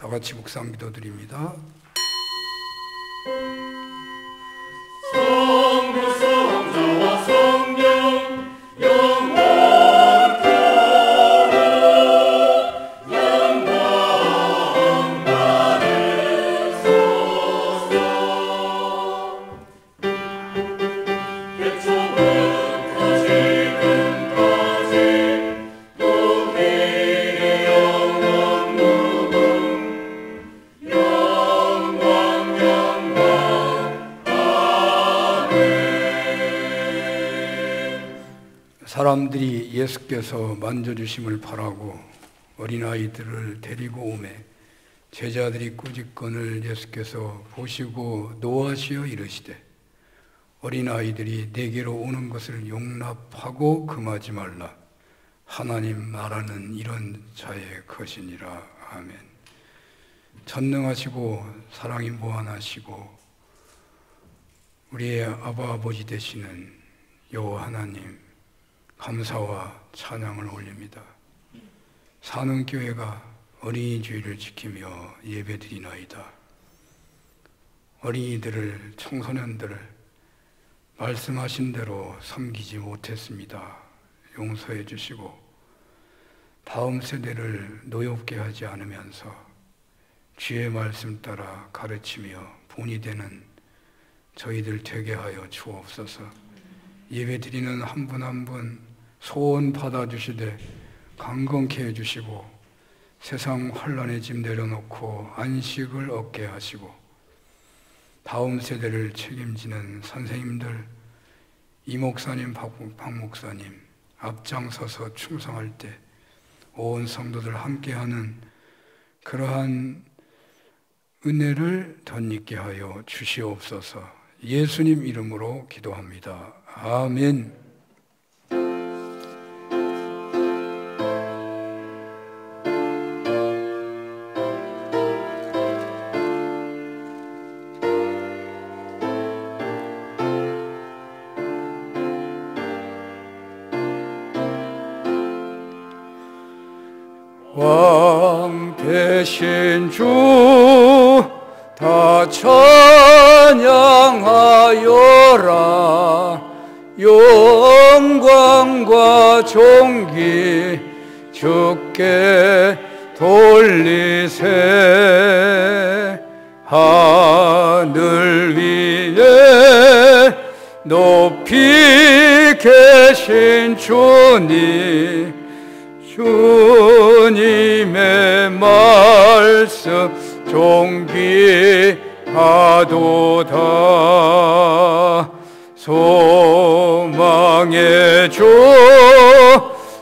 다 같이 묵상 기도드립니다. 성부 성자와 성령 영원토록 영광 받으소서. 개초부터 지금까지 또 미래 영원 무궁 영광 영광 사람들이 예수께서 만져주심을 바라고 어린아이들을 데리고 오매 제자들이 꾸짖건을 예수께서 보시고 노하시어 이르시되 어린아이들이 내게로 오는 것을 용납하고 금하지 말라. 하나님 나라는 이런 자의 것이니라. 아멘. 전능하시고 사랑이 무한하시고 우리의 아바 아버지 되시는 여호와 하나님, 감사와 찬양을 올립니다. 산흥교회가 어린이 주의를 지키며 예배드리나이다. 어린이들을, 청소년들을 말씀하신 대로 섬기지 못했습니다. 용서해 주시고 다음 세대를 노엽게 하지 않으면서 주의 말씀 따라 가르치며 본이 되는 저희들 되게 하여 주옵소서. 예배드리는 한 분 한 분 소원 받아주시되 강건케 해주시고 세상 환난의 짐 내려놓고 안식을 얻게 하시고 다음 세대를 책임지는 선생님들, 이 목사님, 박 목사님 앞장서서 충성할 때 온 성도들 함께하는 그러한 은혜를 덧입게 하여 주시옵소서. 예수님 이름으로 기도합니다. 아멘. 왕 되신 주 다 찬양하여라. 영광과 존귀 주께 돌리세. 하늘 위에 높이 계신 주님, 주님의 말씀 존귀하도다. 소망의 주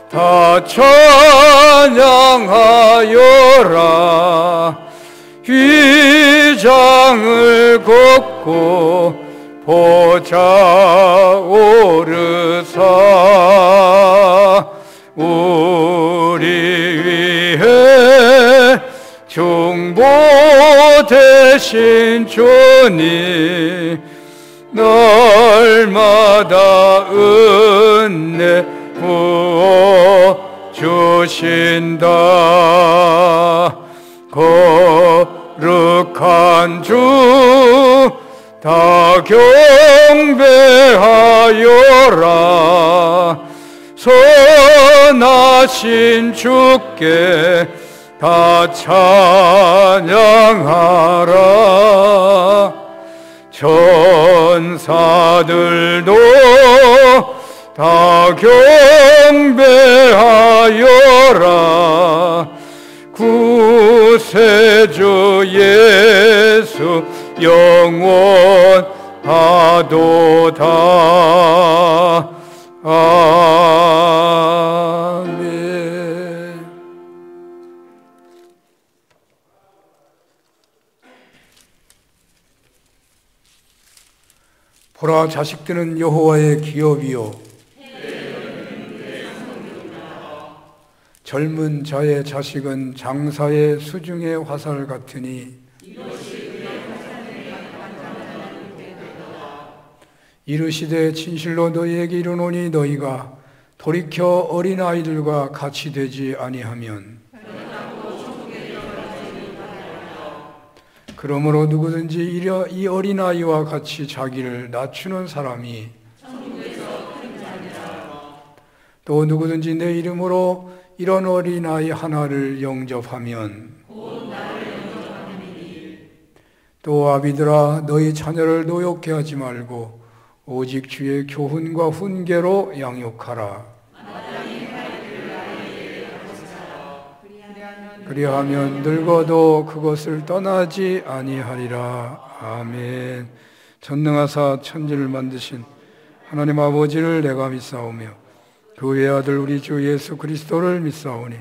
다 찬양하여라. 휘장을 걷고 보좌 오르사 우리 위해 중보 되신 주님, 날마다 은혜 부어 주신다. 거룩한 주 다 경배하여라. 선하신 주께 다 찬양하라. 천사들도 다 경배하여라. 구세주 예수 영원하도다. 아멘. 보라, 자식들은 여호와의 기업이요 젊은 자의 자식은 장사의 수중의 화살 같으니 이르시되 진실로 너희에게 이르노니 너희가 돌이켜 어린아이들과 같이 되지 아니하면 그러므로 누구든지 이 어린아이와 같이 자기를 낮추는 사람이 또 누구든지 내 이름으로 이런 어린아이 하나를 영접하면 또 아비들아 너희 자녀를 노엽게 하지 말고 오직 주의 교훈과 훈계로 양육하라. 그리하면 늙어도 그것을 떠나지 아니하리라. 아멘. 전능하사 천지를 만드신 하나님 아버지를 내가 믿사오며 그 외아들 우리 주 예수 그리스도를 믿사오니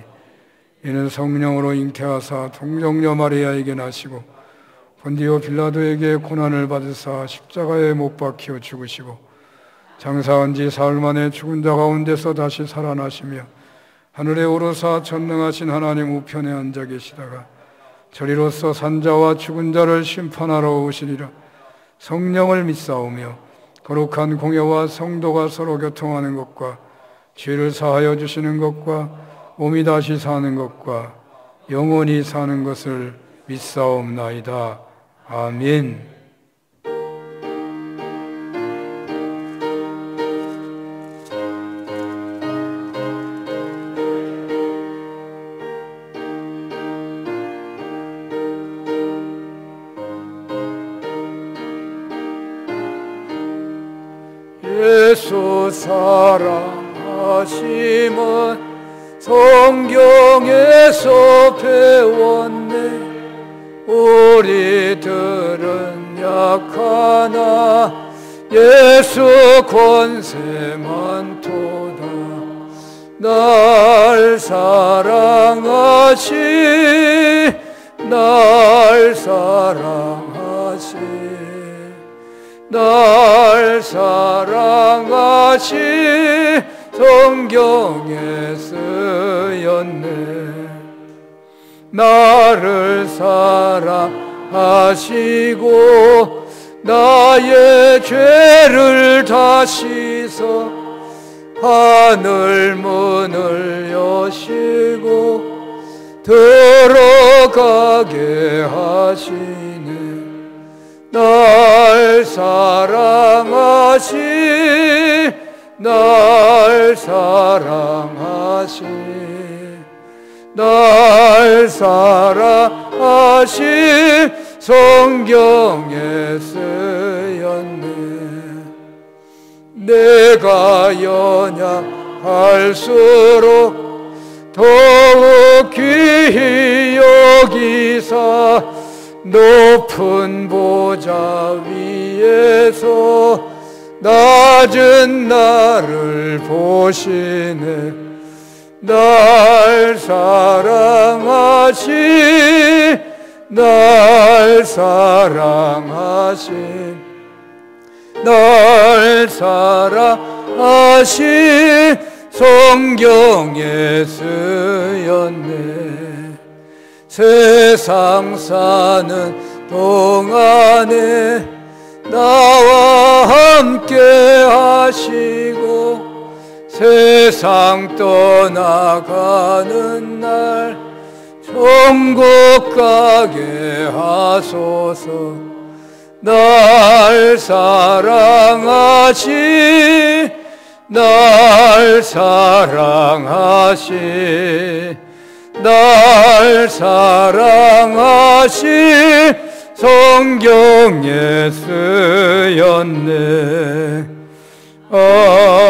이는 성령으로 잉태하사 동정녀 마리아에게 나시고 본디오 빌라도에게 고난을 받으사 십자가에 못 박혀 죽으시고 장사한 지 사흘 만에 죽은 자 가운데서 다시 살아나시며 하늘에 오르사 전능하신 하나님 우편에 앉아 계시다가 저리로서 산자와 죽은 자를 심판하러 오시리라. 성령을 믿사오며 거룩한 공예와 성도가 서로 교통하는 것과 죄를 사하여 주시는 것과 몸이 다시 사는 것과 영원히 사는 것을 믿사옵나이다. 아멘. 예수 사랑하심은 성경에서 배웠네. 우리들은 약하나 예수 권세만 토다. 날 사랑하시 날 사랑하시 날 사랑하시 성경에 쓰였네. 나를 사랑하시고 나의 죄를 다 씻어 하늘 문을 여시고 들어가게 하시네. 날 사랑하시 날 사랑하시 날 사랑하시 성경에 쓰였네. 내가 연약할수록 더욱 귀히 여기사 높은 보좌 위에서 낮은 나를 보시네. 날 사랑하시 날 사랑하시 날 사랑하시 성경에 쓰였네. 세상 사는 동안에 나와 함께 하시고 세상 떠나가는 날 천국 가게 하소서. 날 사랑하시 날 사랑하시 날 사랑하시 성경에 쓰였네. 아멘.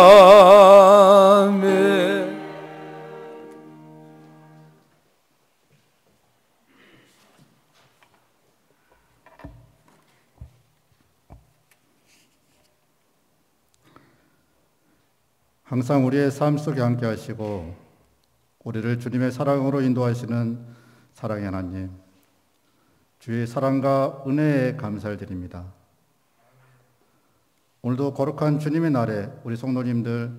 항상 우리의 삶 속에 함께 하시고 우리를 주님의 사랑으로 인도하시는 사랑의 하나님, 주의 사랑과 은혜에 감사를 드립니다. 오늘도 거룩한 주님의 날에 우리 성도님들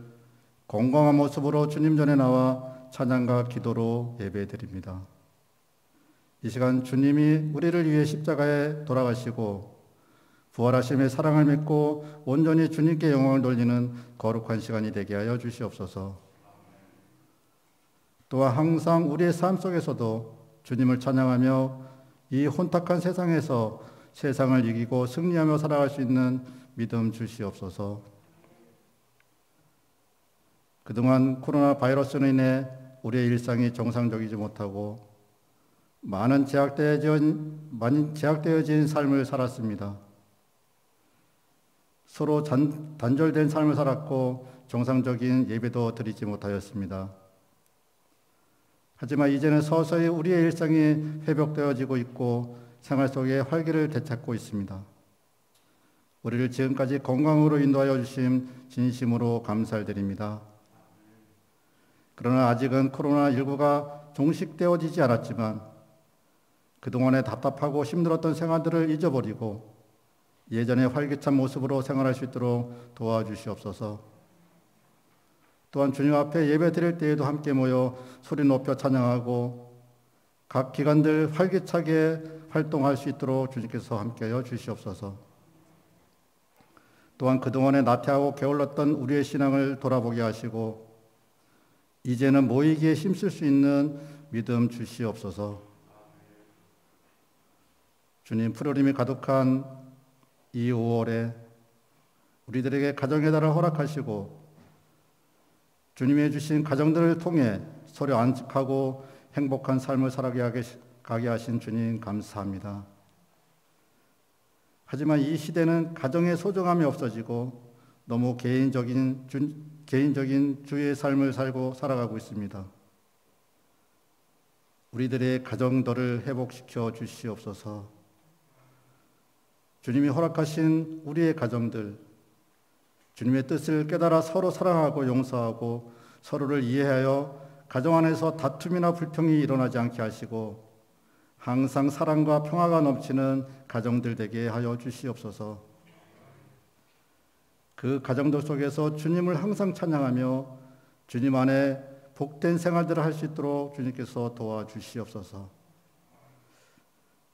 건강한 모습으로 주님 전에 나와 찬양과 기도로 예배드립니다. 이 시간 주님이 우리를 위해 십자가에 돌아가시고 부활하심의 사랑을 믿고 온전히 주님께 영광을 돌리는 거룩한 시간이 되게 하여 주시옵소서. 또한 항상 우리의 삶 속에서도 주님을 찬양하며 이 혼탁한 세상에서 세상을 이기고 승리하며 살아갈 수 있는 믿음 주시옵소서. 그동안 코로나 바이러스로 인해 우리의 일상이 정상적이지 못하고 많은 제약되어진 삶을 살았습니다. 서로 단절된 삶을 살았고 정상적인 예배도 드리지 못하였습니다. 하지만 이제는 서서히 우리의 일상이 회복되어지고 있고 생활 속에 활기를 되찾고 있습니다. 우리를 지금까지 건강으로 인도하여 주심 진심으로 감사를 드립니다. 그러나 아직은 코로나19가 종식되어지지 않았지만 그동안의 답답하고 힘들었던 생활들을 잊어버리고 예전의 활기찬 모습으로 생활할 수 있도록 도와주시옵소서. 또한 주님 앞에 예배 드릴 때에도 함께 모여 소리 높여 찬양하고 각 기관들 활기차게 활동할 수 있도록 주님께서 함께하여 주시옵소서. 또한 그동안에 나태하고 게을렀던 우리의 신앙을 돌아보게 하시고 이제는 모이기에 힘쓸 수 있는 믿음 주시옵소서. 주님, 푸르림이 가득한 이 5월에 우리들에게 가정의 달을 허락하시고 주님이 주신 가정들을 통해 서로 안식하고 행복한 삶을 살아가게 하신 주님 감사합니다. 하지만 이 시대는 가정의 소중함이 없어지고 너무 개인적인 주의 삶을 살아가고 있습니다. 우리들의 가정들을 회복시켜 주시옵소서. 주님이 허락하신 우리의 가정들, 주님의 뜻을 깨달아 서로 사랑하고 용서하고 서로를 이해하여 가정 안에서 다툼이나 불평이 일어나지 않게 하시고 항상 사랑과 평화가 넘치는 가정들 되게 하여 주시옵소서. 그 가정들 속에서 주님을 항상 찬양하며 주님 안에 복된 생활들을 할 수 있도록 주님께서 도와주시옵소서.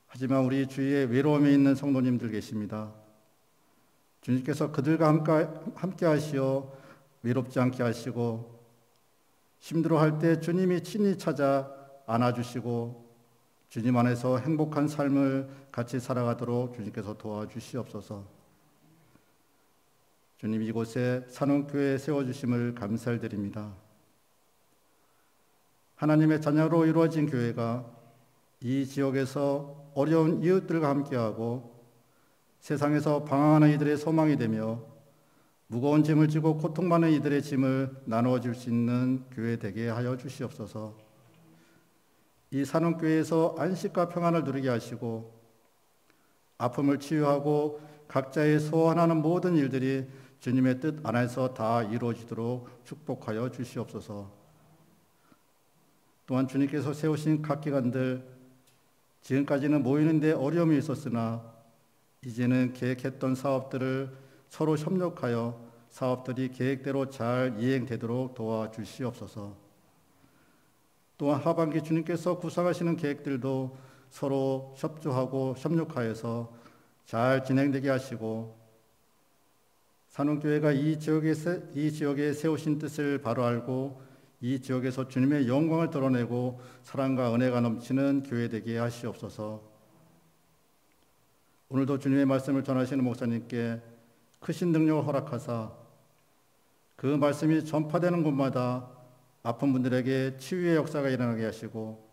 하지만 우리 주위에 외로움에 있는 성도님들 계십니다. 주님께서 그들과 함께 하시어 외롭지 않게 하시고 힘들어할 때 주님이 친히 찾아 안아주시고 주님 안에서 행복한 삶을 같이 살아가도록 주님께서 도와주시옵소서. 주님, 이곳에 산원교회 세워주심을 감사를 드립니다. 하나님의 자녀로 이루어진 교회가 이 지역에서 어려운 이웃들과 함께하고 세상에서 방황하는 이들의 소망이 되며 무거운 짐을 지고 고통받는 이들의 짐을 나누어 줄 수 있는 교회 되게 하여 주시옵소서. 이 산원교회에서 안식과 평안을 누리게 하시고 아픔을 치유하고 각자의 소원하는 모든 일들이 주님의 뜻 안에서 다 이루어지도록 축복하여 주시옵소서. 또한 주님께서 세우신 각 기관들, 지금까지는 모이는 데 어려움이 있었으나 이제는 계획했던 사업들을 서로 협력하여 사업들이 계획대로 잘 이행되도록 도와주시옵소서. 또한 하반기 주님께서 구상하시는 계획들도 서로 협조하고 협력하여서 잘 진행되게 하시고 산원교회가 이 지역에 세우신 뜻을 바로 알고 이 지역에서 주님의 영광을 드러내고 사랑과 은혜가 넘치는 교회 되게 하시옵소서. 오늘도 주님의 말씀을 전하시는 목사님께 크신 능력을 허락하사 그 말씀이 전파되는 곳마다 아픈 분들에게 치유의 역사가 일어나게 하시고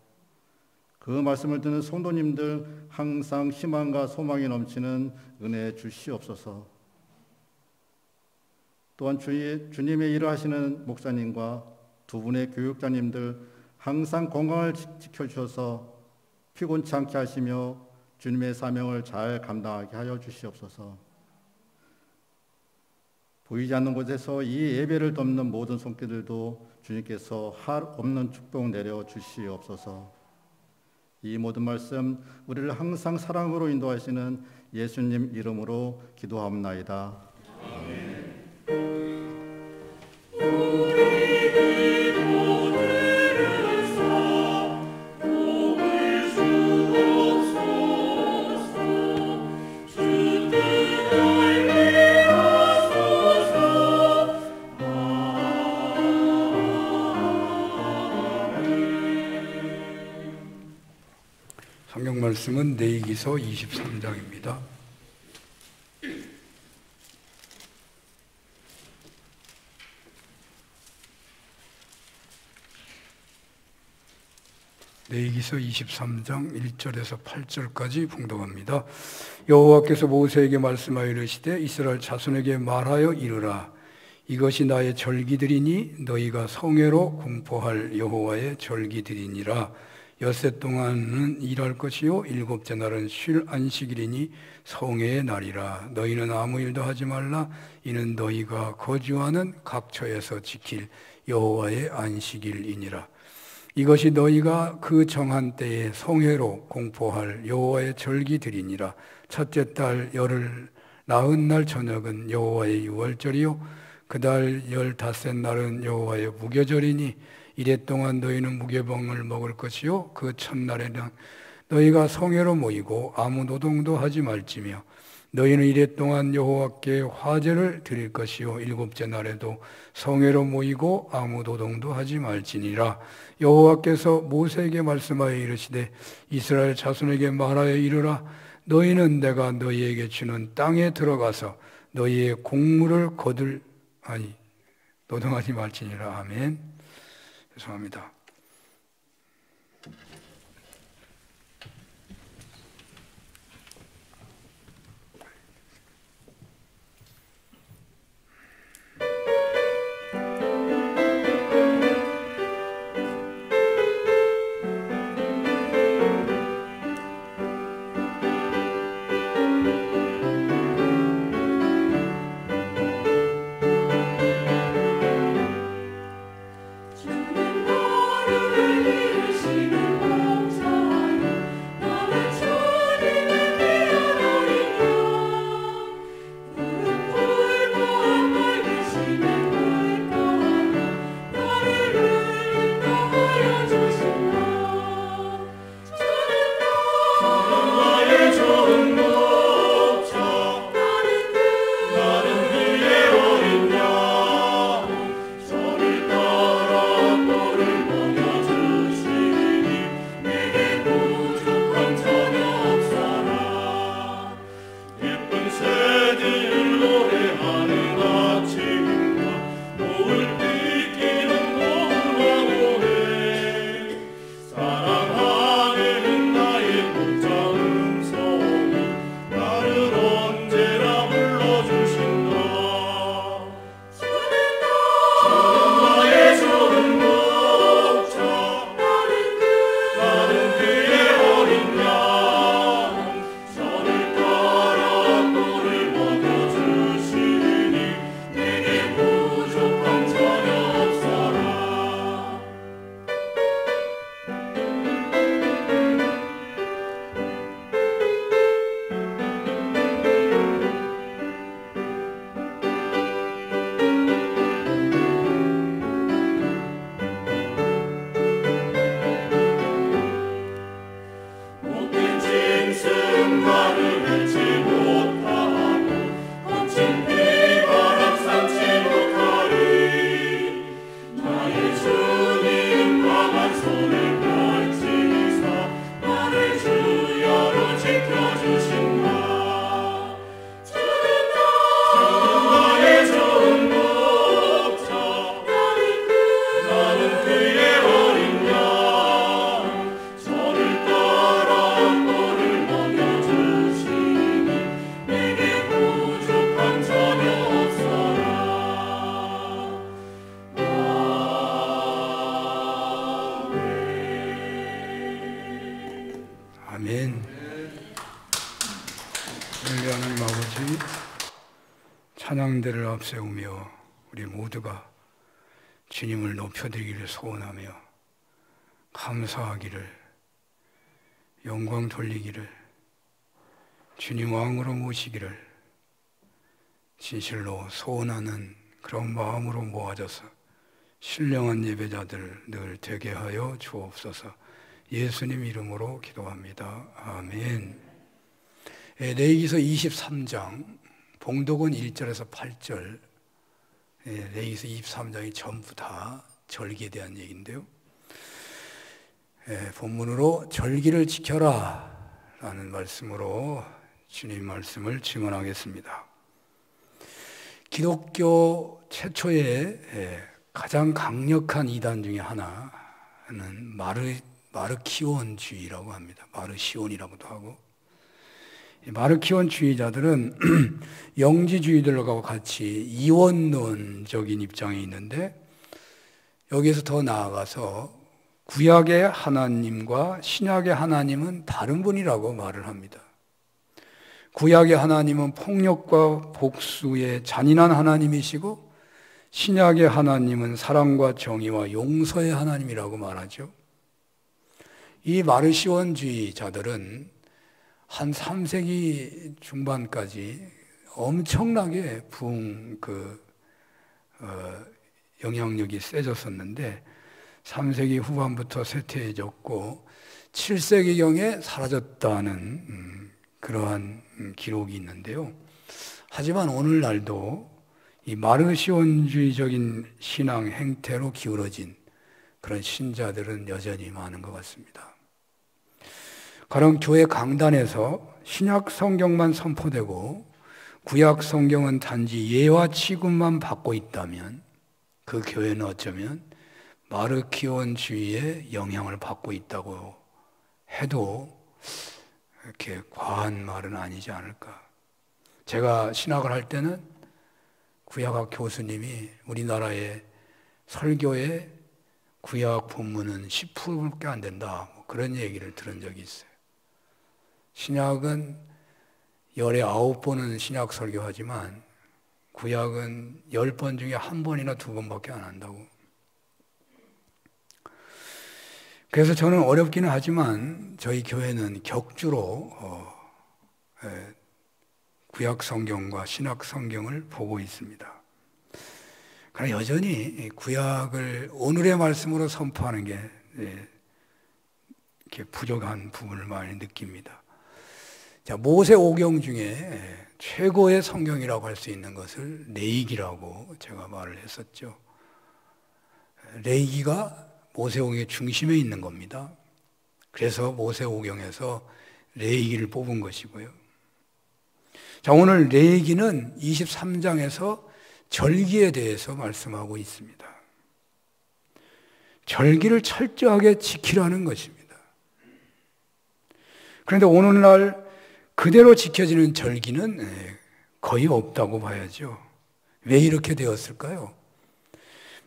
그 말씀을 듣는 성도님들 항상 희망과 소망이 넘치는 은혜 주시옵소서. 또한 주님의 일을 하시는 목사님과 두 분의 교육자님들 항상 건강을 지켜주셔서 피곤치 않게 하시며 주님의 사명을 잘 감당하게 하여 주시옵소서. 보이지 않는 곳에서 이 예배를 돕는 모든 손길들도 주님께서 할 없는 축복 내려 주시옵소서. 이 모든 말씀 우리를 항상 사랑으로 인도하시는 예수님 이름으로 기도하옵나이다. 아멘. 성경 말씀은 레위기서 23장입니다. 레위기서 23장 1절에서 8절까지 봉독합니다. 여호와께서 모세에게 말씀하여 이르시되 이스라엘 자손에게 말하여 이르라. 이것이 나의 절기들이니 너희가 성회로 공포할 여호와의 절기들이니라. 엿새 동안은 일할 것이요 일곱째 날은 쉴 안식일이니 성회의 날이라. 너희는 아무 일도 하지 말라. 이는 너희가 거주하는 각처에서 지킬 여호와의 안식일이니라. 이것이 너희가 그 정한 때에 성회로 공포할 여호와의 절기들이니라. 첫째 달 열흘 나흔 날 저녁은 여호와의 유월절이요 그달 15째 날은 여호와의 무교절이니 이래 동안 너희는 무교병을 먹을 것이요 그 첫날에는 너희가 성회로 모이고 아무 노동도 하지 말지며 너희는 이래 동안 여호와께 화제를 드릴 것이요 일곱째 날에도 성회로 모이고 아무 노동도 하지 말지니라. 여호와께서 모세에게 말씀하여 이르시되 이스라엘 자손에게 말하여 이르라. 너희는 내가 너희에게 주는 땅에 들어가서 너희의 곡물을 노동하지 말지니라. 아멘. 죄송합니다. 하나님 아버지, 찬양대를 앞세우며 우리 모두가 주님을 높여드리기를 소원하며 감사하기를, 영광 돌리기를, 주님 왕으로 모시기를 진실로 소원하는 그런 마음으로 모아져서 신령한 예배자들 늘 되게 하여 주옵소서. 예수님 이름으로 기도합니다. 아멘. 레위기서 23장 봉독은 1절에서 8절. 레위기서 23장이 전부 다 절기에 대한 얘기인데요. 본문으로 절기를 지켜라 라는 말씀으로 주님 말씀을 증언하겠습니다. 기독교 최초의 가장 강력한 이단 중에 하나는 마르키온주의라고 합니다. 마르시온이라고도 하고, 마르키온주의자들은 영지주의들과 같이 이원론적인 입장에 있는데, 여기에서 더 나아가서 구약의 하나님과 신약의 하나님은 다른 분이라고 말을 합니다. 구약의 하나님은 폭력과 복수의 잔인한 하나님이시고, 신약의 하나님은 사랑과 정의와 용서의 하나님이라고 말하죠. 이 마르시온주의자들은 한 3세기 중반까지 엄청나게 영향력이 세졌었는데 3세기 후반부터 쇠퇴해졌고 7세기경에 사라졌다는 그러한 기록이 있는데요. 하지만 오늘날도 이 마르시온주의적인 신앙 행태로 기울어진 그런 신자들은 여전히 많은 것 같습니다. 가령 교회 강단에서 신약 성경만 선포되고 구약 성경은 단지 예와 취급만 받고 있다면 그 교회는 어쩌면 마르키온주의의 영향을 받고 있다고 해도 이렇게 과한 말은 아니지 않을까. 제가 신학을 할 때는 구약학 교수님이 우리나라의 설교의 구약 본문은 10%밖에 안 된다, 그런 얘기를 들은 적이 있어요. 신약은 열에 9번은 신약 설교하지만 구약은 10번 중에 1번이나 2번밖에 안 한다고. 그래서 저는 어렵기는 하지만 저희 교회는 격주로 구약 성경과 신약 성경을 보고 있습니다. 그러나 여전히 구약을 오늘의 말씀으로 선포하는 게 이렇게 부족한 부분을 많이 느낍니다. 자, 모세오경 중에 최고의 성경이라고 할 수 있는 것을 레위기라고 제가 말을 했었죠. 레위기가 모세오경의 중심에 있는 겁니다. 그래서 모세오경에서 레위기를 뽑은 것이고요. 자, 오늘 레위기는 23장에서 절기에 대해서 말씀하고 있습니다. 절기를 철저하게 지키라는 것입니다. 그런데 오늘날 그대로 지켜지는 절기는 거의 없다고 봐야죠. 왜 이렇게 되었을까요?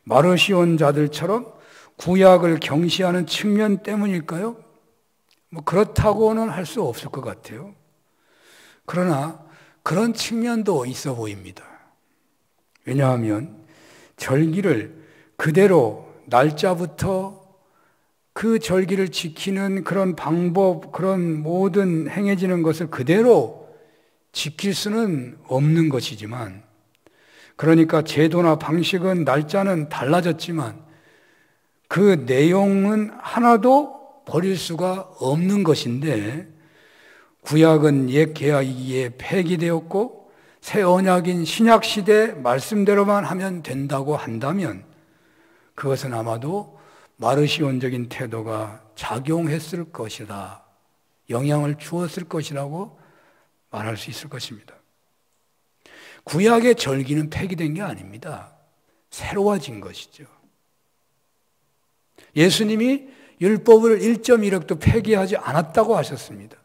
마르시온자들처럼 구약을 경시하는 측면 때문일까요? 그렇다고는 할 수 없을 것 같아요. 그러나 그런 측면도 있어 보입니다. 왜냐하면 절기를 그대로 날짜부터 그 절기를 지키는 그런 방법, 그런 모든 행해지는 것을 그대로 지킬 수는 없는 것이지만, 그러니까 제도나 방식은 날짜는 달라졌지만 그 내용은 하나도 버릴 수가 없는 것인데, 구약은 옛 계약이기에 폐기되었고 새 언약인 신약 시대 말씀대로만 하면 된다고 한다면 그것은 아마도 마르시온적인 태도가 작용했을 것이다, 영향을 주었을 것이라고 말할 수 있을 것입니다. 구약의 절기는 폐기된 게 아닙니다. 새로워진 것이죠. 예수님이 율법을 1.1억도 폐기하지 않았다고 하셨습니다.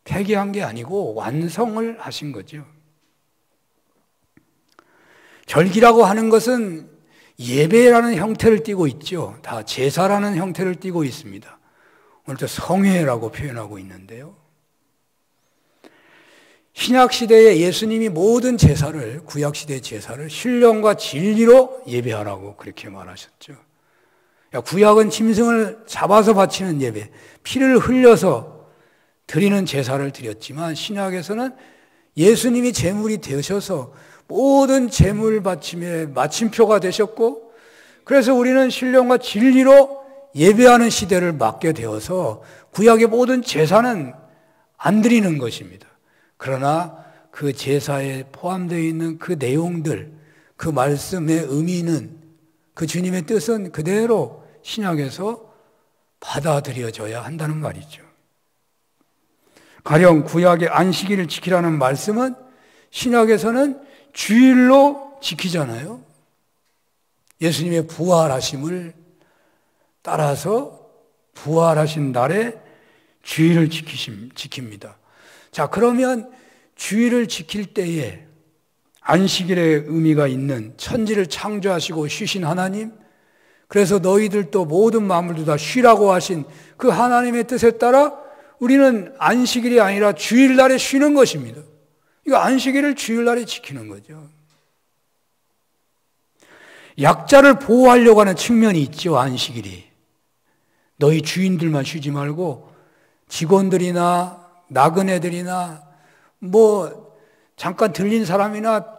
폐기한 게 아니고 완성을 하신 거죠. 절기라고 하는 것은 예배라는 형태를 띠고 있죠. 다 제사라는 형태를 띠고 있습니다. 오늘도 성회라고 표현하고 있는데요. 신약시대에 예수님이 모든 제사를, 구약시대의 제사를 신령과 진리로 예배하라고 그렇게 말하셨죠. 구약은 짐승을 잡아서 바치는 예배, 피를 흘려서 드리는 제사를 드렸지만 신약에서는 예수님이 제물이 되셔서 모든 제물 바침의 마침표가 되셨고, 그래서 우리는 신령과 진리로 예배하는 시대를 맞게 되어서 구약의 모든 제사는 안 드리는 것입니다. 그러나 그 제사에 포함되어 있는 그 내용들, 그 말씀의 의미는, 그 주님의 뜻은 그대로 신약에서 받아들여져야 한다는 말이죠. 가령 구약의 안식일을 지키라는 말씀은 신약에서는 주일로 지키잖아요. 예수님의 부활하심을 따라서 부활하신 날에 주일을 지킵니다. 자, 그러면 주일을 지킬 때에 안식일의 의미가 있는 천지를 창조하시고 쉬신 하나님, 그래서 너희들도 모든 만물도 다 쉬라고 하신 그 하나님의 뜻에 따라 우리는 안식일이 아니라 주일날에 쉬는 것입니다. 이거 안식일을 주일날에 지키는 거죠. 약자를 보호하려고 하는 측면이 있죠, 안식일이. 너희 주인들만 쉬지 말고 직원들이나 나그네들이나 뭐 잠깐 들린 사람이나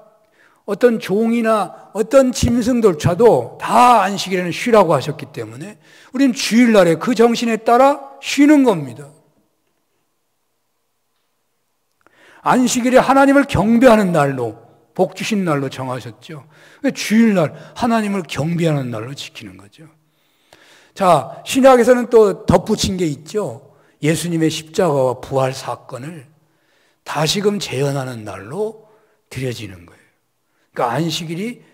어떤 종이나 어떤 짐승들조차도 다 안식일에는 쉬라고 하셨기 때문에 우리는 주일날에 그 정신에 따라 쉬는 겁니다. 안식일에 하나님을 경배하는 날로, 복 주신 날로 정하셨죠. 주일날 하나님을 경배하는 날로 지키는 거죠. 자, 신약에서는 또 덧붙인 게 있죠. 예수님의 십자가와 부활 사건을 다시금 재현하는 날로 드려지는 거예요. 그러니까 안식일이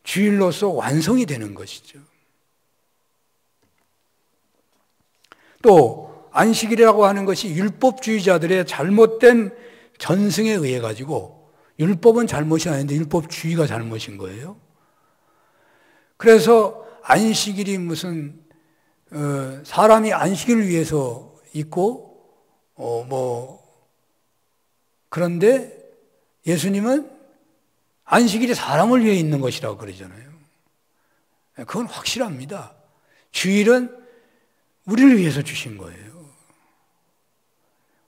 주일로서 완성이 되는 것이죠. 또 안식일이라고 하는 것이 율법주의자들의 잘못된 전승에 의해 가지고, 율법은 잘못이 아닌데 율법주의가 잘못인 거예요. 그래서 안식일이 무슨 사람이 안식일을 위해서 있고 그런데 예수님은 안식일이 사람을 위해 있는 것이라고 그러잖아요. 그건 확실합니다. 주일은 우리를 위해서 주신 거예요.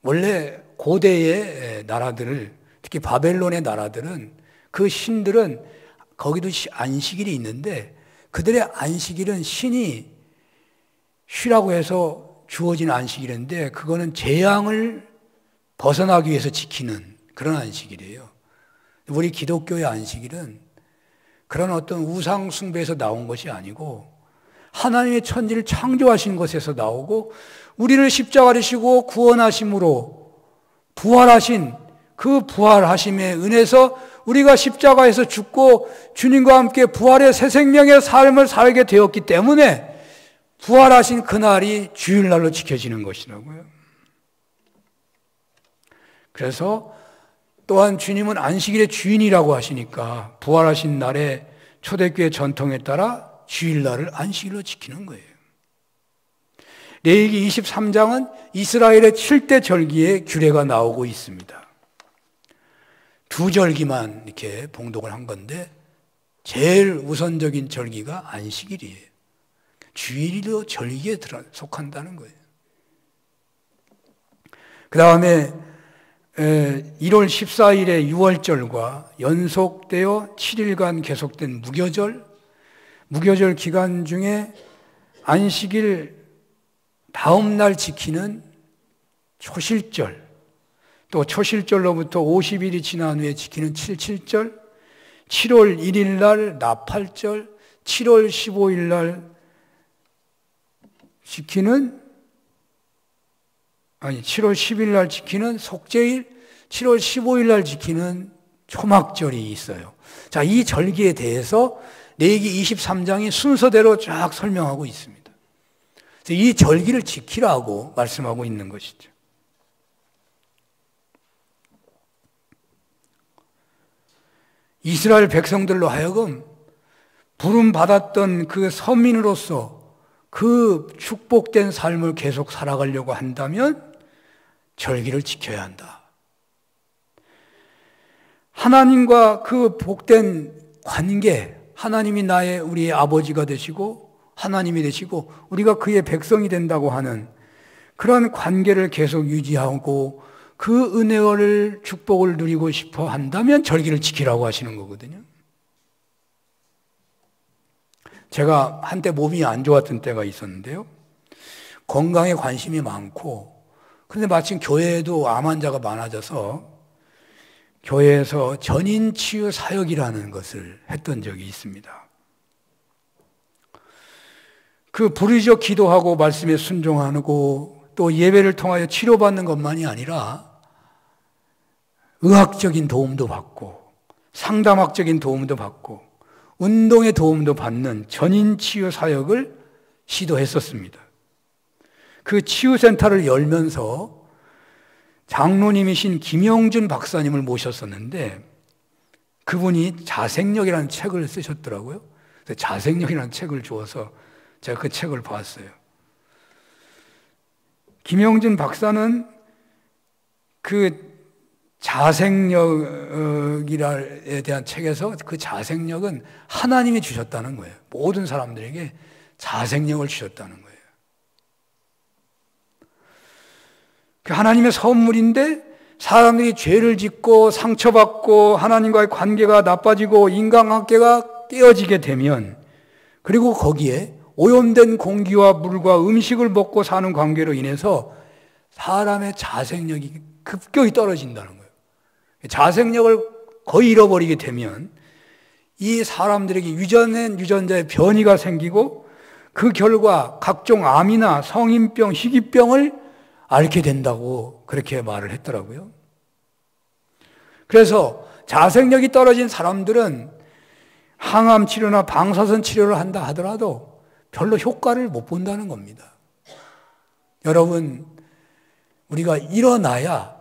원래 고대의 나라들을, 특히 바벨론의 나라들은, 그 신들은 거기도 안식일이 있는데 그들의 안식일은 신이 쉬라고 해서 주어진 안식일인데 그거는 재앙을 벗어나기 위해서 지키는 그런 안식일이에요. 우리 기독교의 안식일은 그런 어떤 우상 숭배에서 나온 것이 아니고 하나님의 천지를 창조하신 것에서 나오고 우리를 십자가를 지시고 구원하심으로 부활하신 그 부활하심의 은혜에서 우리가 십자가에서 죽고 주님과 함께 부활의 새 생명의 삶을 살게 되었기 때문에 부활하신 그날이 주일날로 지켜지는 것이라고요. 그래서 또한 주님은 안식일의 주인이라고 하시니까 부활하신 날에 초대교회 전통에 따라 주일날을 안식일로 지키는 거예요. 레위기 23장은 이스라엘의 7대 절기의 규례가 나오고 있습니다. 2절기만 이렇게 봉독을 한 건데 제일 우선적인 절기가 안식일이에요. 주일도 절기에 속한다는 거예요. 그 다음에 1월 14일의 6월절과 연속되어 7일간 계속된 무교절 기간 중에 안식일 다음 날 지키는 초실절, 또 초실절로부터 50일이 지난 후에 지키는 77절, 7월 1일 날 나팔절, 7월 15일 날 지키는 7월 10일 날 지키는 속죄일, 7월 15일 날 지키는 초막절이 있어요. 자, 이 절기에 대해서 레위기 23장이 순서대로 쫙 설명하고 있습니다. 그래서 이 절기를 지키라고 말씀하고 있는 것이죠. 이스라엘 백성들로 하여금 부름받았던 그 서민으로서 그 축복된 삶을 계속 살아가려고 한다면 절기를 지켜야 한다. 하나님과 그 복된 관계, 하나님이 우리의 아버지가 되시고 하나님이 되시고 우리가 그의 백성이 된다고 하는 그런 관계를 계속 유지하고 그 은혜를 축복을 누리고 싶어 한다면 절기를 지키라고 하시는 거거든요. 제가 한때 몸이 안 좋았던 때가 있었는데요. 건강에 관심이 많고 그런데 마침 교회에도 암 환자가 많아져서 교회에서 전인치유 사역이라는 것을 했던 적이 있습니다. 그 부르짖어 기도하고 말씀에 순종하고 또 예배를 통하여 치료받는 것만이 아니라 의학적인 도움도 받고 상담학적인 도움도 받고 운동의 도움도 받는 전인 치유 사역을 시도했었습니다. 그 치유센터를 열면서 장로님이신 김영준 박사님을 모셨었는데 그분이 자생력이라는 책을 쓰셨더라고요. 자생력이라는 책을 주어서 제가 그 책을 봤어요. 김영준 박사는 그 자생력에 대한 책에서 그 자생력은 하나님이 주셨다는 거예요. 모든 사람들에게 자생력을 주셨다는 거예요. 그 하나님의 선물인데 사람들이 죄를 짓고 상처받고 하나님과의 관계가 나빠지고 인간관계가 깨어지게 되면 그리고 거기에 오염된 공기와 물과 음식을 먹고 사는 관계로 인해서 사람의 자생력이 급격히 떨어진다는 거예요. 자생력을 거의 잃어버리게 되면 이 사람들에게 유전된 유전자의 변이가 생기고 그 결과 각종 암이나 성인병, 희귀병을 앓게 된다고 그렇게 말을 했더라고요. 그래서 자생력이 떨어진 사람들은 항암 치료나 방사선 치료를 한다 하더라도 별로 효과를 못 본다는 겁니다. 여러분, 우리가 일어나야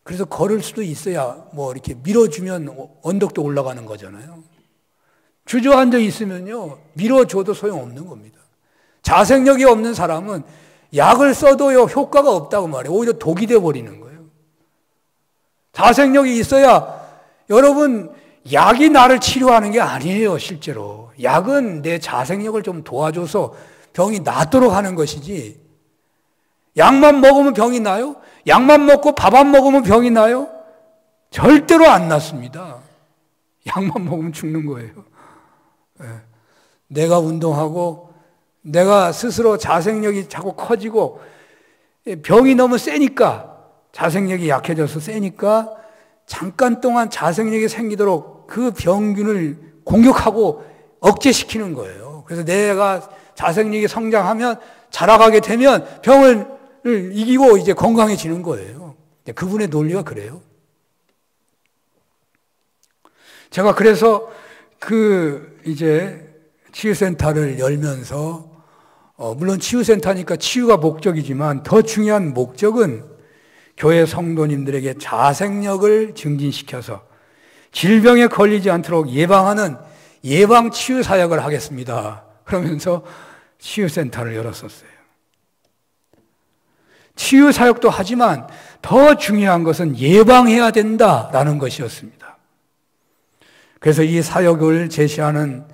그래서 걸을 수도 있어야 뭐 이렇게 밀어주면 언덕도 올라가는 거잖아요. 주저앉아 있으면요, 밀어줘도 소용없는 겁니다. 자생력이 없는 사람은 약을 써도요, 효과가 없다고 말해요. 오히려 독이 되어버리는 거예요. 자생력이 있어야 여러분, 약이 나를 치료하는 게 아니에요, 실제로. 약은 내 자생력을 좀 도와줘서 병이 낫도록 하는 것이지, 약만 먹으면 병이 나요? 약만 먹고 밥 안 먹으면 병이 나요? 절대로 안 낫습니다. 약만 먹으면 죽는 거예요. 내가 운동하고 내가 스스로 자생력이 자꾸 커지고 병이 너무 세니까, 자생력이 약해져서 세니까 잠깐 동안 자생력이 생기도록 그 병균을 공격하고 억제시키는 거예요. 그래서 내가 자생력이 성장하면, 자라가게 되면 병을 이기고 이제 건강해지는 거예요. 그분의 논리가 그래요. 제가 그래서 이제 치유센터를 열면서 물론 치유센터니까 치유가 목적이지만 더 중요한 목적은 교회 성도님들에게 자생력을 증진시켜서 질병에 걸리지 않도록 예방하는 예방치유 사역을 하겠습니다. 그러면서 치유센터를 열었었어요. 치유 사역도 하지만 더 중요한 것은 예방해야 된다라는 것이었습니다. 그래서 이 사역을 제시하는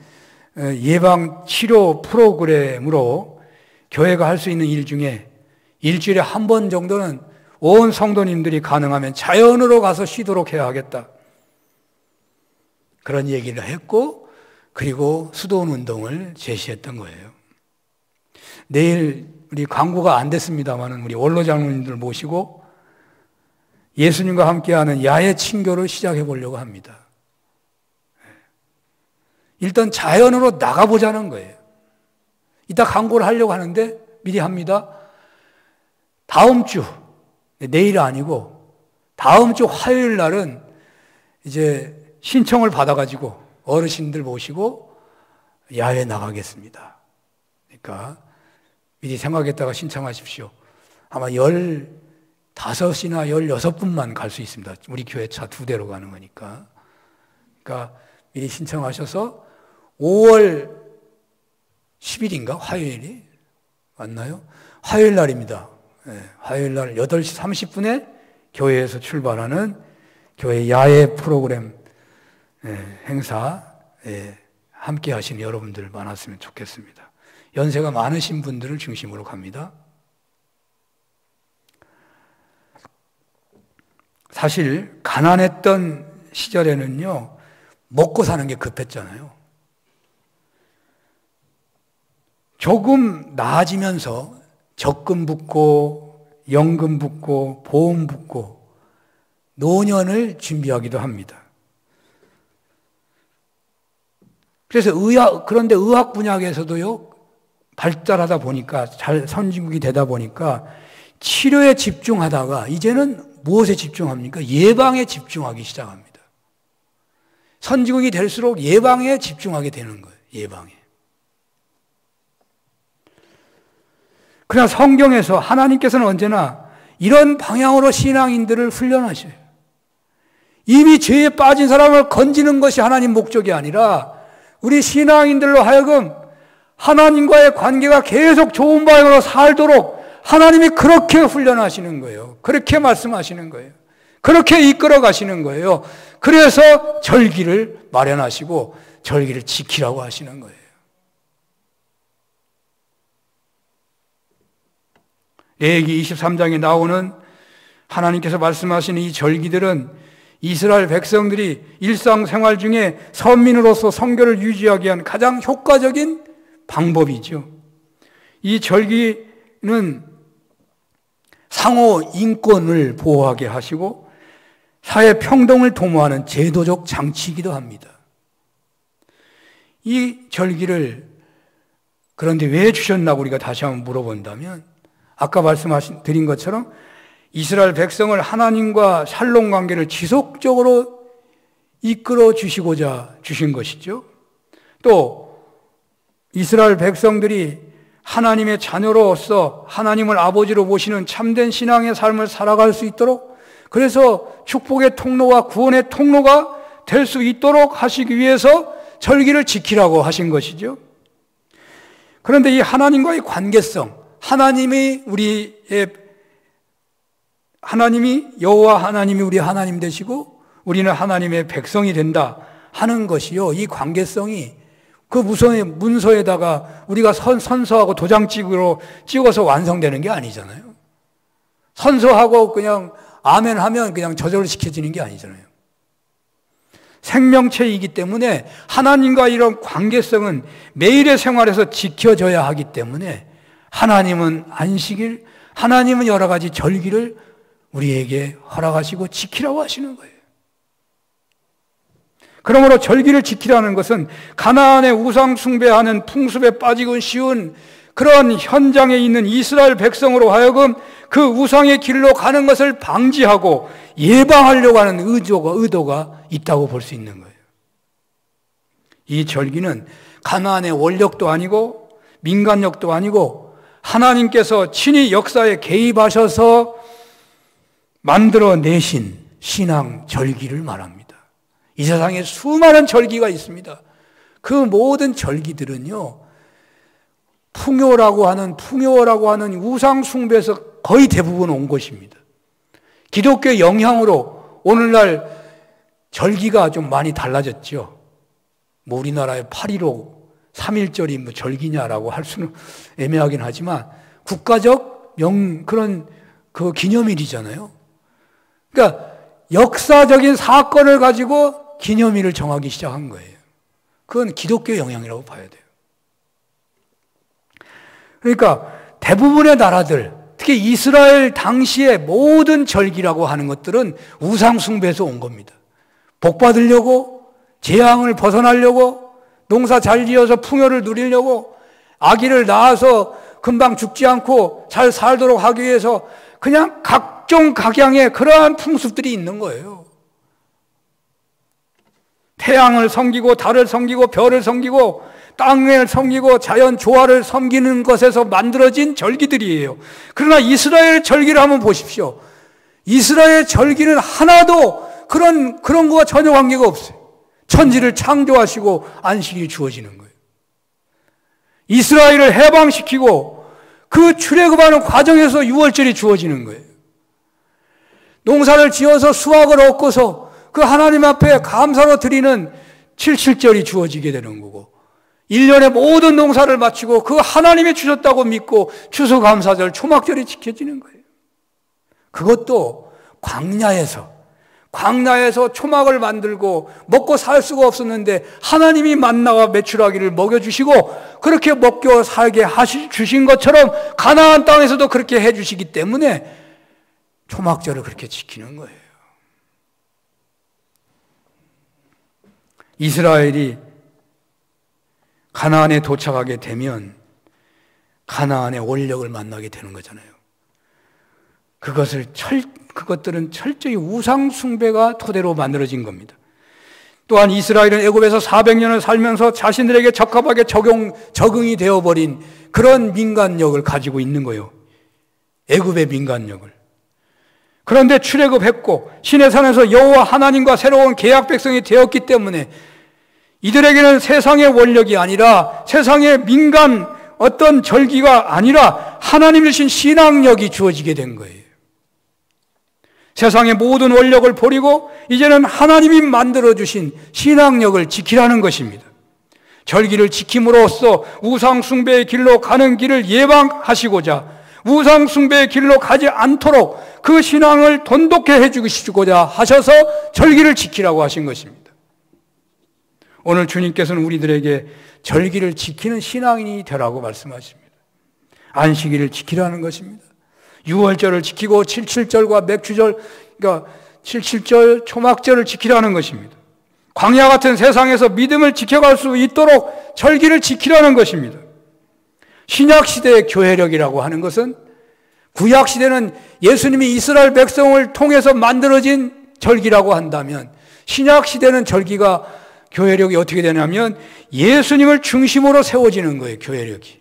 예방치료 프로그램으로 교회가 할 수 있는 일 중에 일주일에 한 번 정도는 온 성도님들이 가능하면 자연으로 가서 쉬도록 해야 하겠다. 그런 얘기를 했고, 그리고 수도원 운동을 제시했던 거예요. 내일 우리 광고가 안 됐습니다만 우리 원로 장로님들 모시고 예수님과 함께하는 야외 친교를 시작해 보려고 합니다. 일단 자연으로 나가보자는 거예요. 이따 광고를 하려고 하는데 미리 합니다. 다음 주, 내일 아니고 다음 주 화요일 날은 이제 신청을 받아가지고 어르신들 모시고 야외 나가겠습니다. 그러니까 미리 생각했다가 신청하십시오. 아마 15이나 16분만 갈 수 있습니다. 우리 교회 차 2대로 가는 거니까. 그러니까 미리 신청하셔서 5월 10일인가? 화요일이? 맞나요? 화요일 날입니다. 네, 화요일 날 8시 30분에 교회에서 출발하는 교회 야외 프로그램 행사에 함께 하시는 여러분들 많았으면 좋겠습니다. 연세가 많으신 분들을 중심으로 갑니다. 사실 가난했던 시절에는요, 먹고 사는 게 급했잖아요. 조금 나아지면서 적금 붓고 연금 붓고 보험 붓고 노년을 준비하기도 합니다. 그래서 그런데 의학 분야에서도요, 발달하다 보니까 잘 선진국이 되다 보니까 치료에 집중하다가 이제는 무엇에 집중합니까? 예방에 집중하기 시작합니다. 선진국이 될수록 예방에 집중하게 되는 거예요. 예방에. 그러나 성경에서 하나님께서는 언제나 이런 방향으로 신앙인들을 훈련하셔요. 이미 죄에 빠진 사람을 건지는 것이 하나님 목적이 아니라 우리 신앙인들로 하여금 하나님과의 관계가 계속 좋은 방향으로 살도록 하나님이 그렇게 훈련하시는 거예요. 그렇게 말씀하시는 거예요. 그렇게 이끌어 가시는 거예요. 그래서 절기를 마련하시고 절기를 지키라고 하시는 거예요. 레위기 23장에 나오는 하나님께서 말씀하시는 이 절기들은 이스라엘 백성들이 일상생활 중에 선민으로서 성결을 유지하기 위한 가장 효과적인 방법이죠. 이 절기는 상호 인권을 보호하게 하시고 사회 평등을 도모하는 제도적 장치이기도 합니다. 이 절기를 그런데 왜 주셨나고 우리가 다시 한번 물어본다면 아까 드린 것처럼 이스라엘 백성을 하나님과 샬롬 관계를 지속적으로 이끌어 주시고자 주신 것이죠. 또 이스라엘 백성들이 하나님의 자녀로서 하나님을 아버지로 모시는 참된 신앙의 삶을 살아갈 수 있도록, 그래서 축복의 통로와 구원의 통로가 될 수 있도록 하시기 위해서 절기를 지키라고 하신 것이죠. 그런데 이 하나님과의 관계성, 하나님이 여호와 하나님이 우리 하나님 되시고 우리는 하나님의 백성이 된다 하는 것이요, 이 관계성이 그 문서에다가 우리가 선서하고 도장찍으로 찍어서 완성되는 게 아니잖아요. 선서하고 그냥 아멘 하면 그냥 저절로 시켜지는 게 아니잖아요. 생명체이기 때문에 하나님과 이런 관계성은 매일의 생활에서 지켜져야 하기 때문에 하나님은 안식일, 하나님은 여러 가지 절기를 우리에게 허락하시고 지키라고 하시는 거예요. 그러므로 절기를 지키라는 것은 가나안의 우상 숭배하는 풍습에 빠지고 쉬운 그런 현장에 있는 이스라엘 백성으로 하여금 그 우상의 길로 가는 것을 방지하고 예방하려고 하는 의도가 있다고 볼 수 있는 거예요. 이 절기는 가나안의 원력도 아니고 민간력도 아니고 하나님께서 친히 역사에 개입하셔서 만들어내신 신앙 절기를 말합니다. 이 세상에 수많은 절기가 있습니다. 그 모든 절기들은요, 풍요라고 하는 우상 숭배에서 거의 대부분 온 것입니다. 기독교 영향으로 오늘날 절기가 좀 많이 달라졌죠. 뭐 우리나라의 8.15 3.1절이 절기냐라고 할 수는 애매하긴 하지만 국가적 그런 그 기념일이잖아요. 그러니까 역사적인 사건을 가지고 기념일을 정하기 시작한 거예요. 그건 기독교 영향이라고 봐야 돼요. 그러니까 대부분의 나라들, 특히 이스라엘 당시의 모든 절기라고 하는 것들은 우상 숭배에서 온 겁니다. 복 받으려고, 재앙을 벗어나려고, 농사 잘 지어서 풍요를 누리려고, 아기를 낳아서 금방 죽지 않고 잘 살도록 하기 위해서 그냥 각종 각양의 그러한 풍습들이 있는 거예요. 태양을 섬기고 달을 섬기고 별을 섬기고 땅을 섬기고 자연 조화를 섬기는 것에서 만들어진 절기들이에요. 그러나 이스라엘 절기를 한번 보십시오. 이스라엘 절기는 하나도 그런 거와 전혀 관계가 없어요. 천지를 창조하시고 안식일이 주어지는 거예요. 이스라엘을 해방시키고 그 출애굽하는 과정에서 유월절이 주어지는 거예요. 농사를 지어서 수확을 얻고서 그 하나님 앞에 감사로 드리는 칠칠절이 주어지게 되는 거고, 1년의 모든 농사를 마치고 그 하나님이 주셨다고 믿고 추수감사절, 초막절이 지켜지는 거예요. 그것도 광야에서 초막을 만들고 먹고 살 수가 없었는데 하나님이 만나와 메추라기를 먹여주시고 그렇게 먹고 살게 주신 것처럼 가나안 땅에서도 그렇게 해주시기 때문에 초막절을 그렇게 지키는 거예요. 이스라엘이 가나안에 도착하게 되면 가나안의 원력을 만나게 되는 거잖아요. 그것들은 철저히 우상 숭배가 토대로 만들어진 겁니다. 또한 이스라엘은 애굽에서 400년을 살면서 자신들에게 적합하게 적응이 되어버린 그런 민간력을 가지고 있는 거예요. 애굽의 민간력을. 그런데 출애굽했고 신의 산에서 여호와 하나님과 새로운 계약 백성이 되었기 때문에 이들에게는 세상의 원력이 아니라 세상의 민간 어떤 절기가 아니라 하나님 주신 신앙력이 주어지게 된 거예요. 세상의 모든 원력을 버리고 이제는 하나님이 만들어주신 신앙력을 지키라는 것입니다. 절기를 지킴으로써 우상 숭배의 길로 가는 길을 예방하시고자 우상 숭배의 길로 가지 않도록 그 신앙을 돈독해 해주시고자 하셔서 절기를 지키라고 하신 것입니다. 오늘 주님께서는 우리들에게 절기를 지키는 신앙인이 되라고 말씀하십니다. 안식일을 지키라는 것입니다. 유월절을 지키고 칠칠절과 맥주절, 그러니까 칠칠절 초막절을 지키라는 것입니다. 광야 같은 세상에서 믿음을 지켜갈 수 있도록 절기를 지키라는 것입니다. 신약시대의 교회력이라고 하는 것은 구약시대는 예수님이 이스라엘 백성을 통해서 만들어진 절기라고 한다면 신약시대는 절기가 교회력이 어떻게 되냐면 예수님을 중심으로 세워지는 거예요. 교회력이.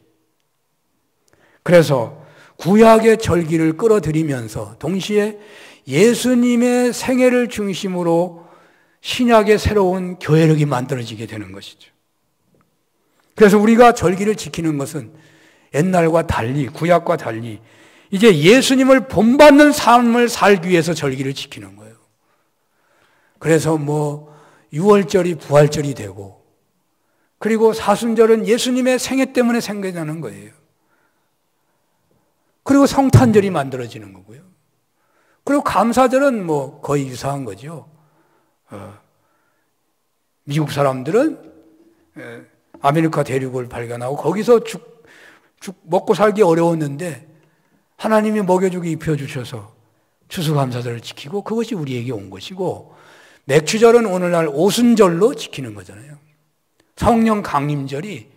그래서 구약의 절기를 끌어들이면서 동시에 예수님의 생애를 중심으로 신약의 새로운 교회력이 만들어지게 되는 것이죠. 그래서 우리가 절기를 지키는 것은 옛날과 달리 구약과 달리 이제 예수님을 본받는 삶을 살기 위해서 절기를 지키는 거예요. 그래서 유월절이 부활절이 되고 그리고 사순절은 예수님의 생애 때문에 생겨나는 거예요. 그리고 성탄절이 만들어지는 거고요. 그리고 감사절은 거의 유사한 거죠. 미국 사람들은 아메리카 대륙을 발견하고 거기서 죽 먹고 살기 어려웠는데 하나님이 먹여주고 입혀주셔서 추수감사절을 지키고 그것이 우리에게 온 것이고 맥주절은 오늘날 오순절로 지키는 거잖아요. 성령 강림절이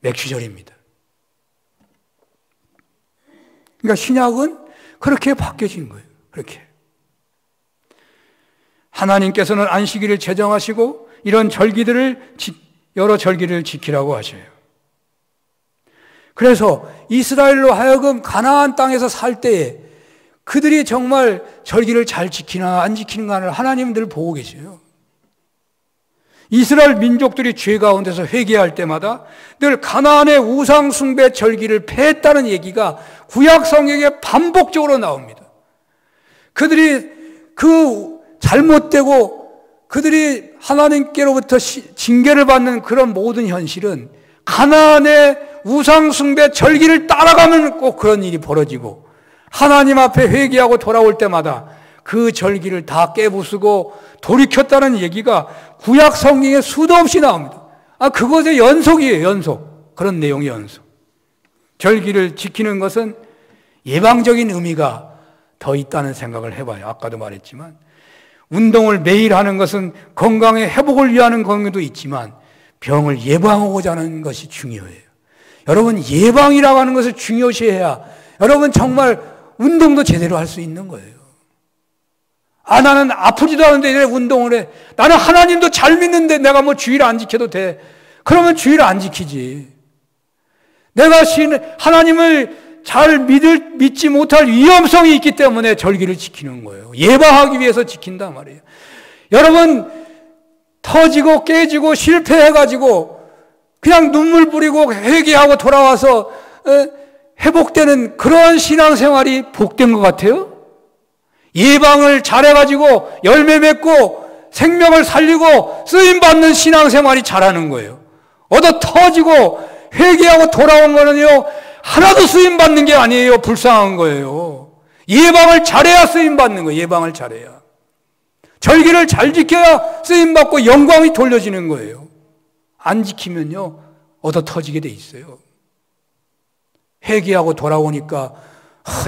맥주절입니다. 그러니까 신약은 그렇게 바뀌어진 거예요. 그렇게. 하나님께서는 안식일을 제정하시고 이런 여러 절기를 지키라고 하셔요. 그래서 이스라엘로 하여금 가나안 땅에서 살 때에 그들이 정말 절기를 잘 지키나 안 지키는가를 하나님은 늘 보고 계세요. 이스라엘 민족들이 죄 가운데서 회개할 때마다 늘 가나안의 우상 숭배 절기를 폐했다는 얘기가 구약 성경에 반복적으로 나옵니다. 그들이 그 잘못되고 그들이 하나님께로부터 징계를 받는 그런 모든 현실은 가나안의 우상 숭배 절기를 따라가면 꼭 그런 일이 벌어지고 하나님 앞에 회개하고 돌아올 때마다 그 절기를 다 깨부수고 돌이켰다는 얘기가 구약 성경에 수도 없이 나옵니다. 그것의 연속이에요. 연속. 그런 내용의 연속. 절기를 지키는 것은 예방적인 의미가 더 있다는 생각을 해봐요. 아까도 말했지만 운동을 매일 하는 것은 건강의 회복을 위한 건강도 있지만 병을 예방하고자 하는 것이 중요해요. 여러분 예방이라고 하는 것을 중요시해야 여러분 정말 운동도 제대로 할 수 있는 거예요. 나는 아프지도 않은데 왜 운동을 해? 나는 하나님도 잘 믿는데 내가 주일 안 지켜도 돼. 그러면 주일 안 지키지. 내가 하나님을 잘 믿지 못할 위험성이 있기 때문에 절기를 지키는 거예요. 예방하기 위해서 지킨단 말이에요. 여러분 터지고 깨지고 실패해가지고 그냥 눈물 뿌리고 회개하고 돌아와서 회복되는 그런 신앙생활이 복된 것 같아요? 예방을 잘해가지고 열매 맺고 생명을 살리고 쓰임받는 신앙생활이 잘하는 거예요. 얻어 터지고 회개하고 돌아온 거는요 하나도 쓰임받는 게 아니에요. 불쌍한 거예요. 예방을 잘해야 쓰임받는 거예요. 예방을 잘해야. 절기를 잘 지켜야 쓰임받고 영광이 돌려지는 거예요. 안 지키면요 얻어 터지게 돼 있어요. 회개하고 돌아오니까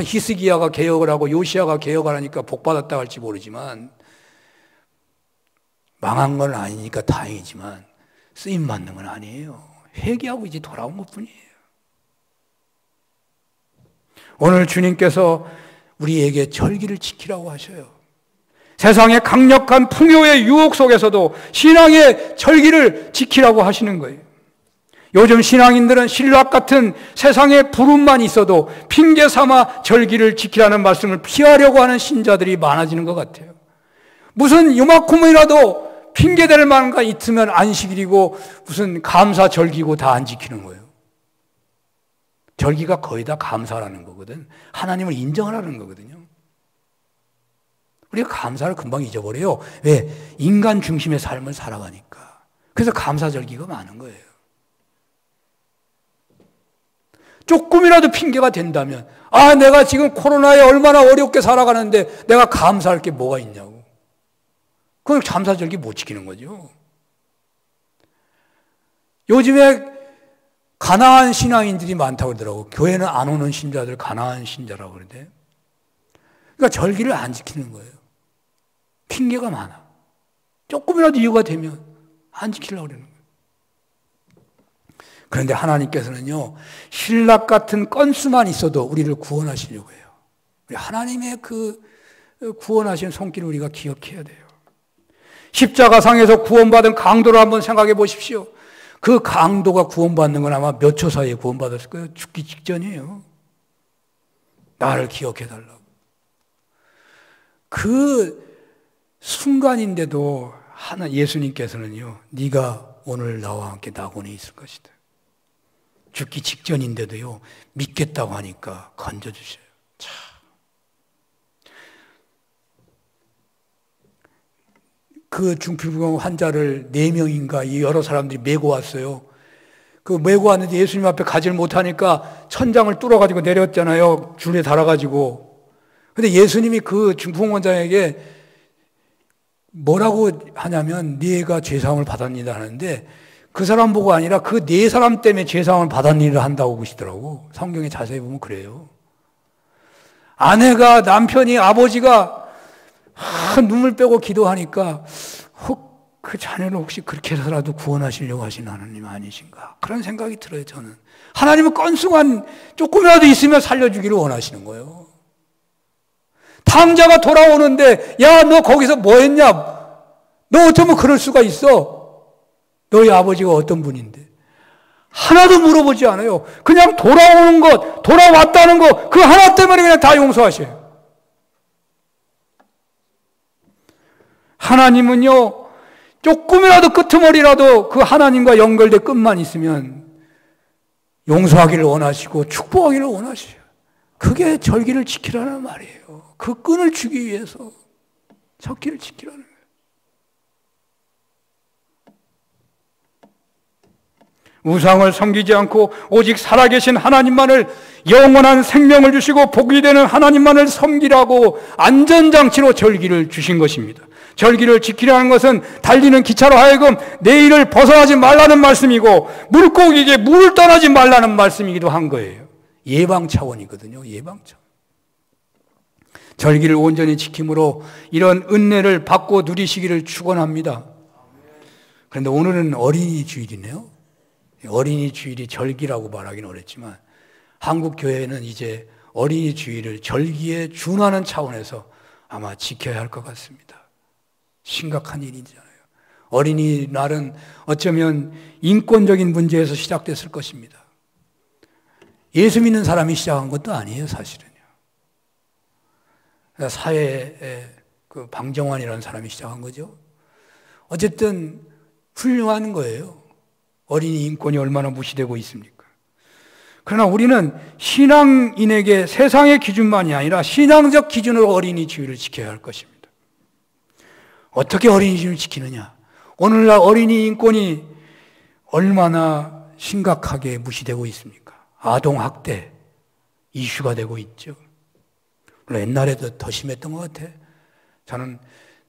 히스기야가 개혁을 하고 요시야가 개혁을 하니까 복받았다 할지 모르지만 망한 건 아니니까 다행이지만 쓰임받는 건 아니에요. 회개하고 이제 돌아온 것뿐이에요. 오늘 주님께서 우리에게 절기를 지키라고 하셔요. 세상의 강력한 풍요의 유혹 속에서도 신앙의 절기를 지키라고 하시는 거예요. 요즘 신앙인들은 신락 같은 세상의 부름만 있어도 핑계 삼아 절기를 지키라는 말씀을 피하려고 하는 신자들이 많아지는 것 같아요. 무슨 요만큼이라도 핑계댈 만한 거 있으면 안식일이고 무슨 감사절기고 다 안 지키는 거예요. 절기가 거의 다 감사라는 거거든. 하나님을 인정하라는 거거든요. 우리가 감사를 금방 잊어버려요. 왜? 인간 중심의 삶을 살아가니까. 그래서 감사절기가 많은 거예요. 조금이라도 핑계가 된다면, 아, 내가 지금 코로나에 얼마나 어렵게 살아가는데 내가 감사할 게 뭐가 있냐고. 그걸 감사절기 못 지키는 거죠. 요즘에 가난한 신앙인들이 많다고 그러더라고. 교회는 안 오는 신자들 가난한 신자라고 그러는데. 그러니까 절기를 안 지키는 거예요. 핑계가 많아. 조금이라도 이유가 되면 안 지키려고 그러는 거예요. 그런데 하나님께서는요, 신락 같은 건수만 있어도 우리를 구원하시려고 해요. 우리 하나님의 그 구원하신 손길을 우리가 기억해야 돼요. 십자가상에서 구원받은 강도를 한번 생각해 보십시오. 그 강도가 구원받는 건 아마 몇 초 사이에 구원받았을 거예요. 죽기 직전이에요. 나를 기억해 달라고. 그 순간인데도 예수님께서는요, 네가 오늘 나와 함께 낙원에 있을 것이다. 죽기 직전인데도요, 믿겠다고 하니까 건져주셔요. 참. 그 중풍병 환자를 4명인가 여러 사람들이 메고 왔어요. 그 메고 왔는데 예수님 앞에 가지를 못하니까 천장을 뚫어가지고 내렸잖아요. 줄에 달아가지고. 근데 예수님이 그 중풍 환자에게 뭐라고 하냐면, 네가 죄사함을 받았니다 하는데, 그 사람 보고 아니라 그 4사람 때문에 죄사함을 받았니를 한다고 그러시더라고. 성경에 자세히 보면 그래요. 아내가, 남편이, 아버지가 눈물 빼고 기도하니까 혹 그 자녀를 혹시 그렇게 해서라도 구원하시려고 하시는 하나님 아니신가, 그런 생각이 들어요. 저는 하나님은 건수만 조금이라도 있으면 살려주기를 원하시는 거예요. 탕자가 돌아오는데, 야, 너 거기서 뭐 했냐? 너 어쩌면 그럴 수가 있어? 너희 아버지가 어떤 분인데? 하나도 물어보지 않아요. 그냥 돌아오는 것, 돌아왔다는 것, 그 하나 때문에 그냥 다 용서하셔요. 하나님은요, 조금이라도 끄트머리라도 그 하나님과 연결된 끈만 있으면 용서하기를 원하시고 축복하기를 원하셔요. 그게 절기를 지키라는 말이에요. 그 끈을 주기 위해서 절기를 지키라는 거예요. 우상을 섬기지 않고 오직 살아계신 하나님만을, 영원한 생명을 주시고 복이 되는 하나님만을 섬기라고 안전장치로 절기를 주신 것입니다. 절기를 지키라는 것은 달리는 기차로 하여금 내일을 벗어나지 말라는 말씀이고, 물고기에게 물을 떠나지 말라는 말씀이기도 한 거예요. 예방 차원이거든요. 예방 차원. 절기를 온전히 지킴으로 이런 은혜를 받고 누리시기를 축원합니다. 그런데 오늘은 어린이 주일이네요. 어린이 주일이 절기라고 말하기는 어렵지만, 한국 교회는 이제 어린이 주일을 절기에 준하는 차원에서 아마 지켜야 할 것 같습니다. 심각한 일이잖아요. 어린이날은 어쩌면 인권적인 문제에서 시작됐을 것입니다. 예수 믿는 사람이 시작한 것도 아니에요, 사실은요. 사회에 그 방정환이라는 사람이 시작한 거죠. 어쨌든 훌륭한 거예요. 어린이 인권이 얼마나 무시되고 있습니까? 그러나 우리는 신앙인에게 세상의 기준만이 아니라 신앙적 기준으로 어린이 주일을 지켜야 할 것입니다. 어떻게 어린이 주일을 지키느냐? 오늘날 어린이 인권이 얼마나 심각하게 무시되고 있습니까? 아동학대 이슈가 되고 있죠. 물론 옛날에도 더 심했던 것 같아. 저는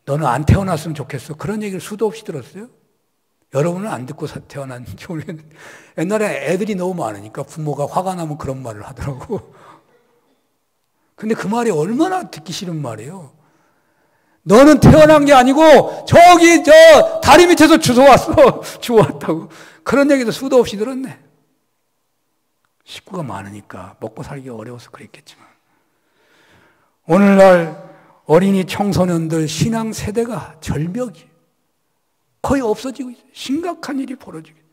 너는 안 태어났으면 좋겠어, 그런 얘기를 수도 없이 들었어요. 여러분은 안 듣고 태어난지 모르겠는데, 옛날에 애들이 너무 많으니까 부모가 화가 나면 그런 말을 하더라고. 근데 그 말이 얼마나 듣기 싫은 말이에요. 너는 태어난 게 아니고 저기 저 다리 밑에서 주워왔어. 주워왔다고. 그런 얘기도 수도 없이 들었네. 식구가 많으니까 먹고 살기가 어려워서 그랬겠지만 오늘날 어린이 청소년들 신앙 세대가 절벽이 거의 없어지고 있어요. 심각한 일이 벌어지고 있어요.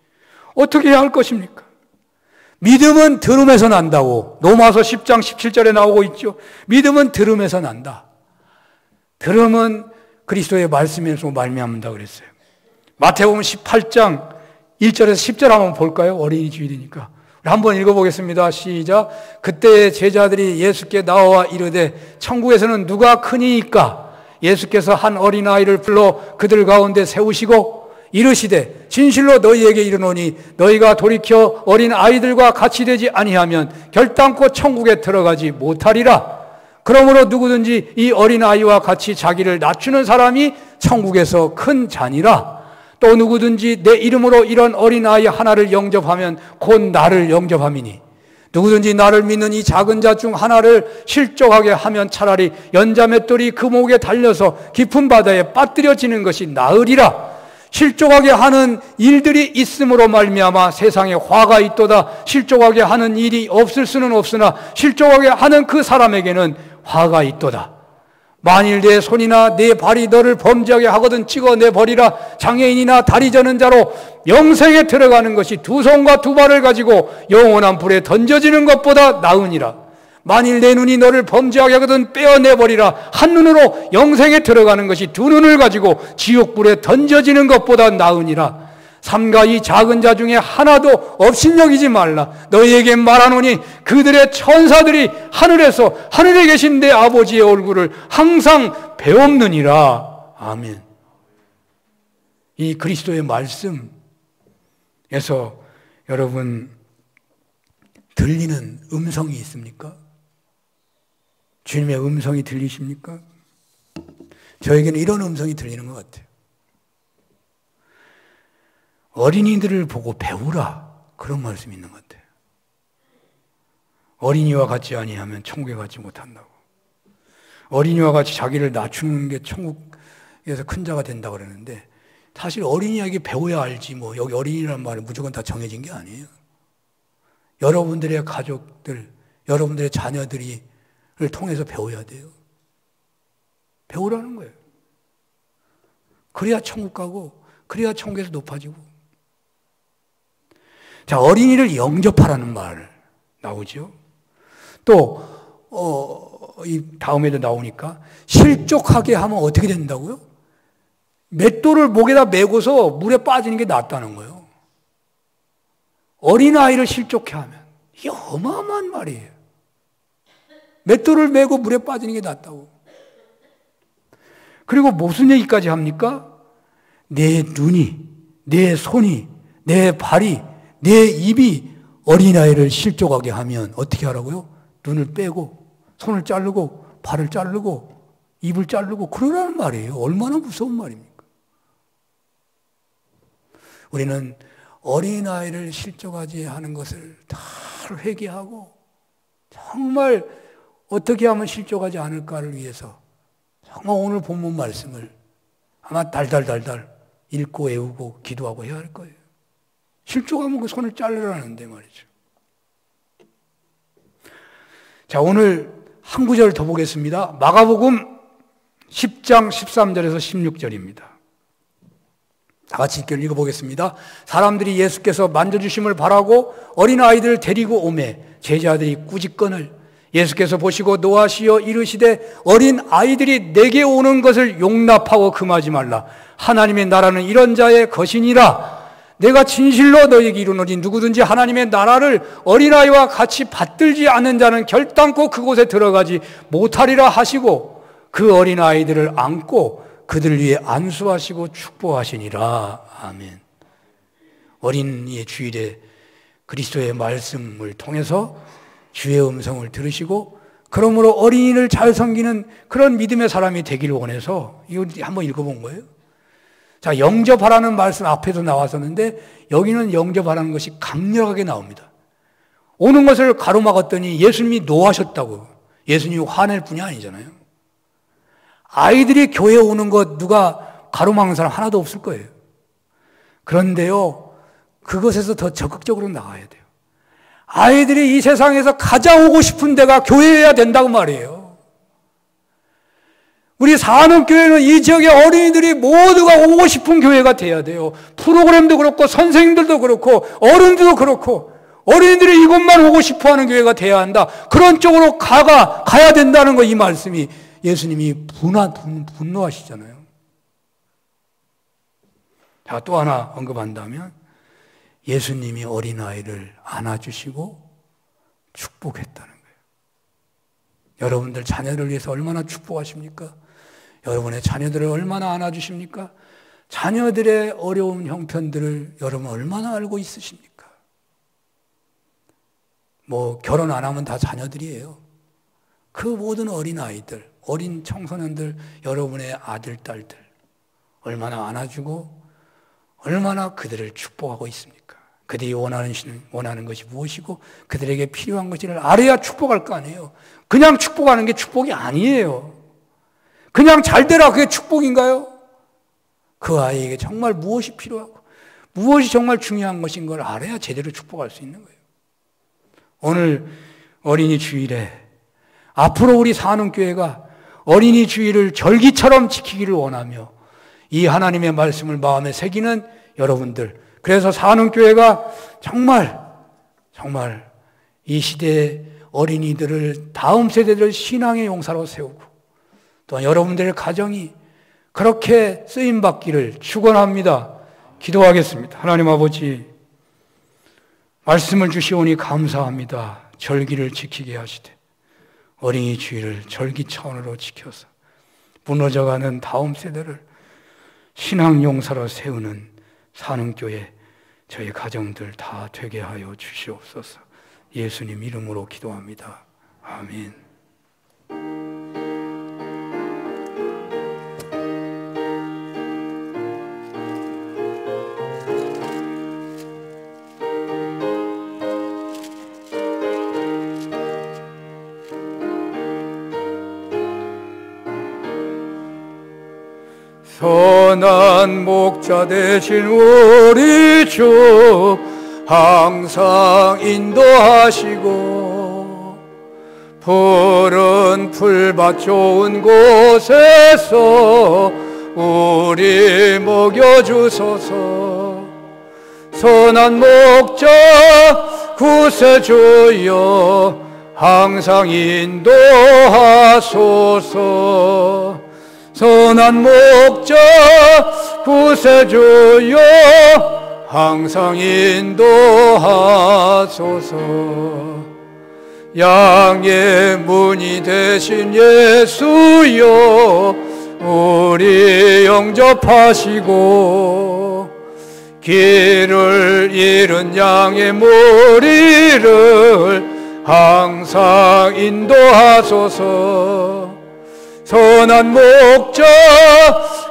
어떻게 해야 할 것입니까? 믿음은 들음에서 난다고 로마서 10장 17절에 나오고 있죠. 믿음은 들음에서 난다. 들음은 그리스도의 말씀에서 말미암는다 그랬어요. 마태복음 18장 1절에서 10절 한번 볼까요? 어린이 주일이니까. 한번 읽어보겠습니다. 시작. 그때 제자들이 예수께 나와 이르되 천국에서는 누가 크니이까? 예수께서 한 어린아이를 불러 그들 가운데 세우시고 이르시되 진실로 너희에게 이르노니 너희가 돌이켜 어린아이들과 같이 되지 아니하면 결단코 천국에 들어가지 못하리라. 그러므로 누구든지 이 어린아이와 같이 자기를 낮추는 사람이 천국에서 큰 자니라. 또 누구든지 내 이름으로 이런 어린아이 하나를 영접하면 곧 나를 영접함이니 누구든지 나를 믿는 이 작은 자 중 하나를 실족하게 하면 차라리 연자맷돌이 그 목에 달려서 깊은 바다에 빠뜨려지는 것이 나으리라. 실족하게 하는 일들이 있음으로 말미암아 세상에 화가 있도다. 실족하게 하는 일이 없을 수는 없으나 실족하게 하는 그 사람에게는 화가 있도다. 만일 내 손이나 내 발이 너를 범죄하게 하거든 찍어내버리라. 장애인이나 다리 저는 자로 영생에 들어가는 것이 두 손과 두 발을 가지고 영원한 불에 던져지는 것보다 나으니라. 만일 내 눈이 너를 범죄하게 하거든 빼어내버리라. 한 눈으로 영생에 들어가는 것이 두 눈을 가지고 지옥불에 던져지는 것보다 나으니라. 삼가 이 작은 자 중에 하나도 업신여기지 말라. 너희에게 말하노니 그들의 천사들이 하늘에 계신 내 아버지의 얼굴을 항상 배옵느니라. 아멘. 이 그리스도의 말씀에서 여러분 들리는 음성이 있습니까? 주님의 음성이 들리십니까? 저에게는 이런 음성이 들리는 것 같아요. 어린이들을 보고 배우라. 그런 말씀이 있는 것 같아요. 어린이와 같지 아니하면 천국에 가지 못한다고. 어린이와 같이 자기를 낮추는 게 천국에서 큰 자가 된다고 그러는데 사실 어린이에게 배워야 알지 뭐 여기 어린이라는 말은 무조건 다 정해진 게 아니에요. 여러분들의 가족들, 여러분들의 자녀들을 통해서 배워야 돼요. 배우라는 거예요. 그래야 천국 가고 그래야 천국에서 높아지고. 자, 어린이를 영접하라는 말 나오죠. 또 이 다음에도 나오니까 실족하게 하면 어떻게 된다고요? 맷돌을 목에다 메고서 물에 빠지는 게 낫다는 거예요. 어린아이를 실족해 하면 이게 어마어마한 말이에요. 맷돌을 메고 물에 빠지는 게 낫다고. 그리고 무슨 얘기까지 합니까? 내 눈이, 내 손이, 내 발이, 내 입이 어린아이를 실족하게 하면 어떻게 하라고요? 눈을 빼고 손을 자르고 발을 자르고 입을 자르고 그러라는 말이에요. 얼마나 무서운 말입니까? 우리는 어린아이를 실족하지 하는 것을 다 회개하고 정말 어떻게 하면 실족하지 않을까를 위해서 정말 오늘 본문 말씀을 아마 달달달달 읽고 외우고 기도하고 해야 할 거예요. 실족하면 그 손을 자르라는데 말이죠. 자, 오늘 한 구절 더 보겠습니다. 마가복음 10장 13절에서 16절입니다. 다 같이 읽어보겠습니다. 사람들이 예수께서 만져주심을 바라고 어린아이들을 데리고 오매 제자들이 꾸짖거늘 예수께서 보시고 노하시어 이르시되 어린아이들이 내게 오는 것을 용납하고 금하지 말라. 하나님의 나라는 이런 자의 것이니라. 내가 진실로 너희에게 이르노니 누구든지 하나님의 나라를 어린아이와 같이 받들지 않는 자는 결단코 그곳에 들어가지 못하리라 하시고 그 어린아이들을 안고 그들을 위해 안수하시고 축복하시니라. 아멘. 어린이의 주일에 그리스도의 말씀을 통해서 주의 음성을 들으시고 그러므로 어린이를 잘 섬기는 그런 믿음의 사람이 되기를 원해서 이거 한번 읽어본 거예요. 자, 영접하라는 말씀 앞에도 나왔었는데 여기는 영접하라는 것이 강력하게 나옵니다. 오는 것을 가로막았더니 예수님이 노하셨다고. 예수님이 화낼 뿐이 아니잖아요. 아이들이 교회에 오는 것 누가 가로막는 사람 하나도 없을 거예요. 그런데요, 그것에서 더 적극적으로 나가야 돼요. 아이들이 이 세상에서 가장 오고 싶은 데가 교회여야 된다고 말이에요. 우리 사는 교회는 이 지역의 어린이들이 모두가 오고 싶은 교회가 돼야 돼요. 프로그램도 그렇고 선생님들도 그렇고 어른들도 그렇고 어린이들이 이곳만 오고 싶어하는 교회가 돼야 한다. 그런 쪽으로 가야 된다는 거, 이 말씀이 예수님이 분노하시잖아요. 자, 또 하나 언급한다면 예수님이 어린아이를 안아주시고 축복했다는 거예요. 여러분들 자녀를 위해서 얼마나 축복하십니까? 여러분의 자녀들을 얼마나 안아주십니까? 자녀들의 어려운 형편들을 여러분 얼마나 알고 있으십니까? 뭐 결혼 안 하면 다 자녀들이에요. 그 모든 어린아이들, 어린 청소년들, 여러분의 아들, 딸들 얼마나 안아주고 얼마나 그들을 축복하고 있습니까? 그들이 원하는 것이 무엇이고 그들에게 필요한 것을 알아야 축복할 거 아니에요. 그냥 축복하는 게 축복이 아니에요. 그냥 잘 되라, 그게 축복인가요? 그 아이에게 정말 무엇이 필요하고 무엇이 정말 중요한 것인 걸 알아야 제대로 축복할 수 있는 거예요. 오늘 어린이 주일에 앞으로 우리 사는 교회가 어린이 주일을 절기처럼 지키기를 원하며 이 하나님의 말씀을 마음에 새기는 여러분들, 그래서 사는 교회가 정말 이 시대의 어린이들을, 다음 세대들을 신앙의 용사로 세우고 또한 여러분들의 가정이 그렇게 쓰임받기를 축원합니다. 기도하겠습니다. 하나님 아버지, 말씀을 주시오니 감사합니다. 절기를 지키게 하시되 어린이 주일을 절기 차원으로 지켜서 무너져가는 다음 세대를 신앙 용사로 세우는 사는교회 저희 가정들 다 되게 하여 주시옵소서. 예수님 이름으로 기도합니다. 아멘. 선한 목자 되신 우리 주 항상 인도하시고 푸른 풀밭 좋은 곳에서 우리 먹여주소서. 선한 목자 구세주여 항상 인도하소서. 선한 목자 구세주여 항상 인도하소서. 양의 문이 되신 예수여 우리 영접하시고 길을 잃은 양의 무리를 항상 인도하소서. 선한 목자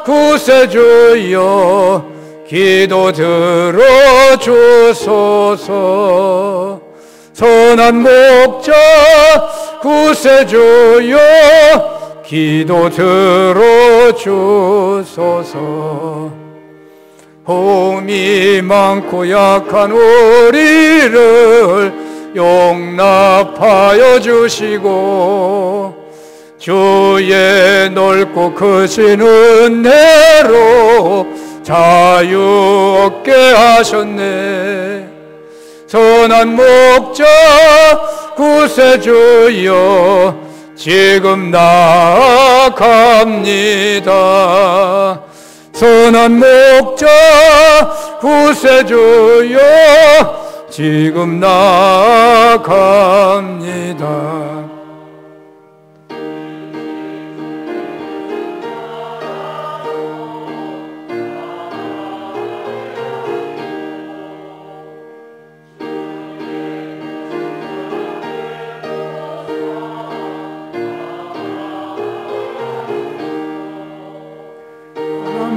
구세주여 기도 들어주소서. 선한 목자 구세주여 기도 들어주소서. 홈이 많고 약한 우리를 용납하여 주시고 주의 넓고 크신 은혜로 자유 얻게 하셨네. 선한 목자 구세주여 지금 나아갑니다. 선한 목자 구세주여 지금 나아갑니다.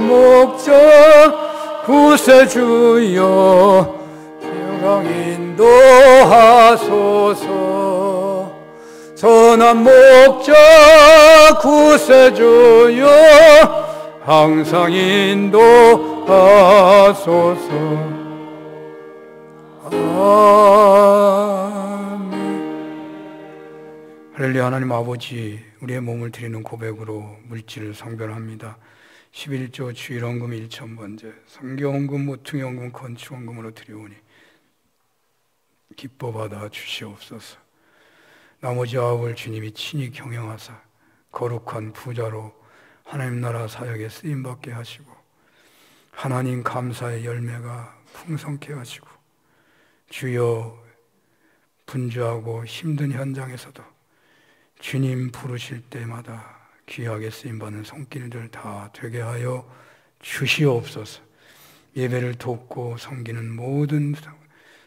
목자 구세주여 평강 인도하소서. 선한 목자 구세주여 항상 인도하소서. 할렐루야. 하나님 아버지, 우리의 몸을 드리는 고백으로 물질을 성별합니다. 11조 주일헌금 1,000번째 성경헌금, 모퉁이헌금, 건축헌금으로 드리오니 기뻐 받아 주시옵소서. 나머지 아홉을 주님이 친히 경영하사 거룩한 부자로 하나님 나라 사역에 쓰임받게 하시고 하나님 감사의 열매가 풍성케 하시고 주여 분주하고 힘든 현장에서도 주님 부르실 때마다 귀하게 쓰임받는 손길들 다 되게 하여 주시옵소서. 예배를 돕고 섬기는 모든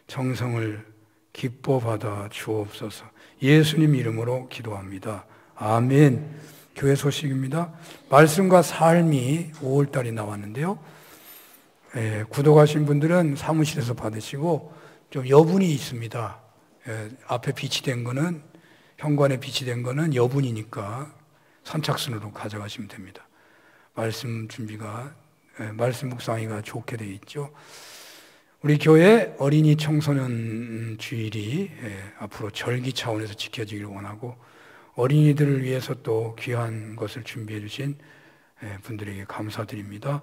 정성을 기뻐 받아 주옵소서. 예수님 이름으로 기도합니다. 아멘. 교회 소식입니다. 말씀과 삶이 5월달이 나왔는데요. 구독하신 분들은 사무실에서 받으시고 좀 여분이 있습니다. 앞에 비치된 거는, 현관에 비치된 거는 여분이니까 선착순으로 가져가시면 됩니다. 말씀 준비가, 말씀 묵상이가 좋게 되어 있죠. 우리 교회 어린이 청소년 주일이 앞으로 절기 차원에서 지켜지기를 원하고 어린이들을 위해서 또 귀한 것을 준비해 주신 분들에게 감사드립니다.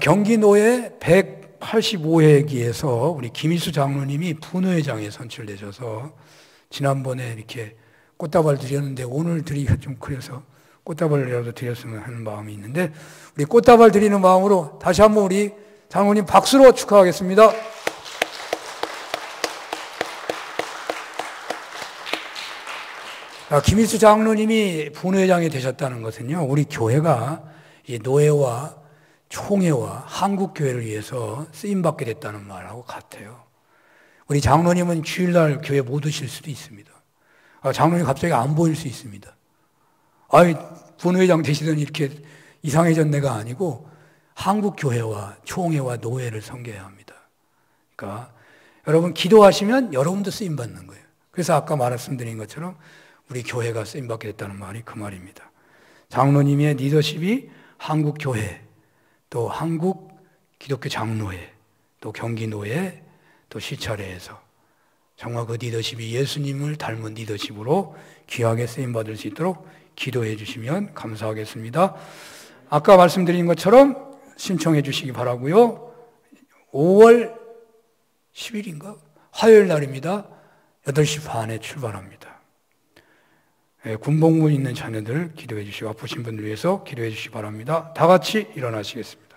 경기노회 185회기에서 우리 김일수 장로님이 분회장에 선출되셔서 지난번에 이렇게 꽃다발 드렸는데 오늘 드리기가 좀 그래서 꽃다발이라도 드렸으면 하는 마음이 있는데 우리 꽃다발 드리는 마음으로 다시 한번 우리 장로님 박수로 축하하겠습니다. 김일수 장로님이 분회장이 되셨다는 것은요, 우리 교회가 이 노회와 총회와 한국교회를 위해서 쓰임받게 됐다는 말하고 같아요. 우리 장로님은 주일날 교회 못 오실 수도 있습니다. 장로님 갑자기 안 보일 수 있습니다. 분회장 되시더니 이렇게 이상해졌네가 아니고 한국교회와 총회와 노회를 섬겨야 합니다. 그러니까 여러분 기도하시면 여러분도 쓰임받는 거예요. 그래서 아까 말씀드린 것처럼 우리 교회가 쓰임받게 됐다는 말이 그 말입니다. 장로님의 리더십이 한국교회, 또 한국 기독교 장로회, 또 경기노회, 또 시찰회에서 정말 그 리더십이 예수님을 닮은 리더십으로 귀하게 쓰임받을 수 있도록 기도해 주시면 감사하겠습니다. 아까 말씀드린 것처럼 신청해 주시기 바라고요. 5월 10일인가? 화요일 날입니다. 8시 반에 출발합니다. 군복무 있는 자녀들 기도해 주시고 아프신 분들 위해서 기도해 주시기 바랍니다. 다 같이 일어나시겠습니다.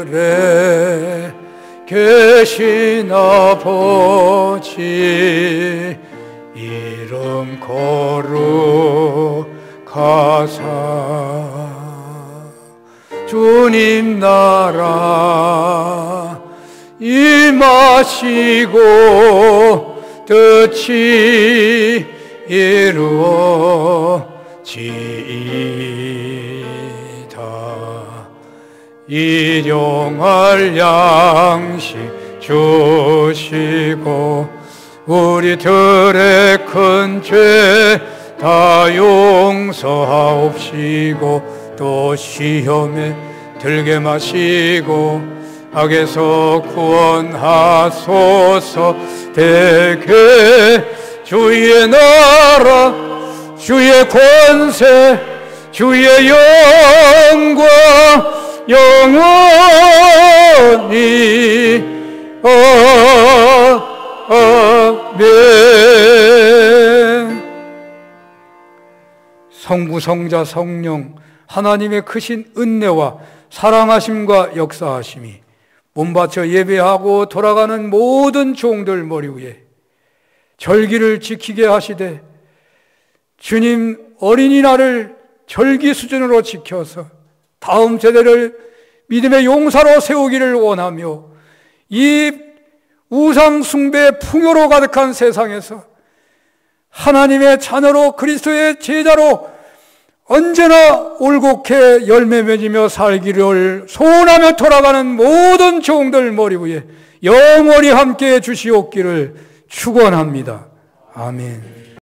하늘에 계신 아버지 이름 거룩하사 주님 나라 임하시고 뜻이 이루어지이다. 일용할 양식 주시고 우리들의 큰 죄 다 용서하옵시고 또 시험에 들게 마시고 악에서 구원하소서. 대개 주의 나라 주의 권세 주의 영광 영원히 아멘. 성부 성자 성령 하나님의 크신 은혜와 사랑하심과 역사하심이 몸바쳐 예배하고 돌아가는 모든 종들 머리 위에 절기를 지키게 하시되 주님 어린이날을 절기 수준으로 지켜서 다음 세대를 믿음의 용사로 세우기를 원하며 이 우상 숭배 풍요로 가득한 세상에서 하나님의 자녀로 그리스도의 제자로 언제나 올곧게 열매 맺으며 살기를 소원하며 돌아가는 모든 종들 머리 위에 영원히 함께해 주시옵기를 축원합니다. 아멘.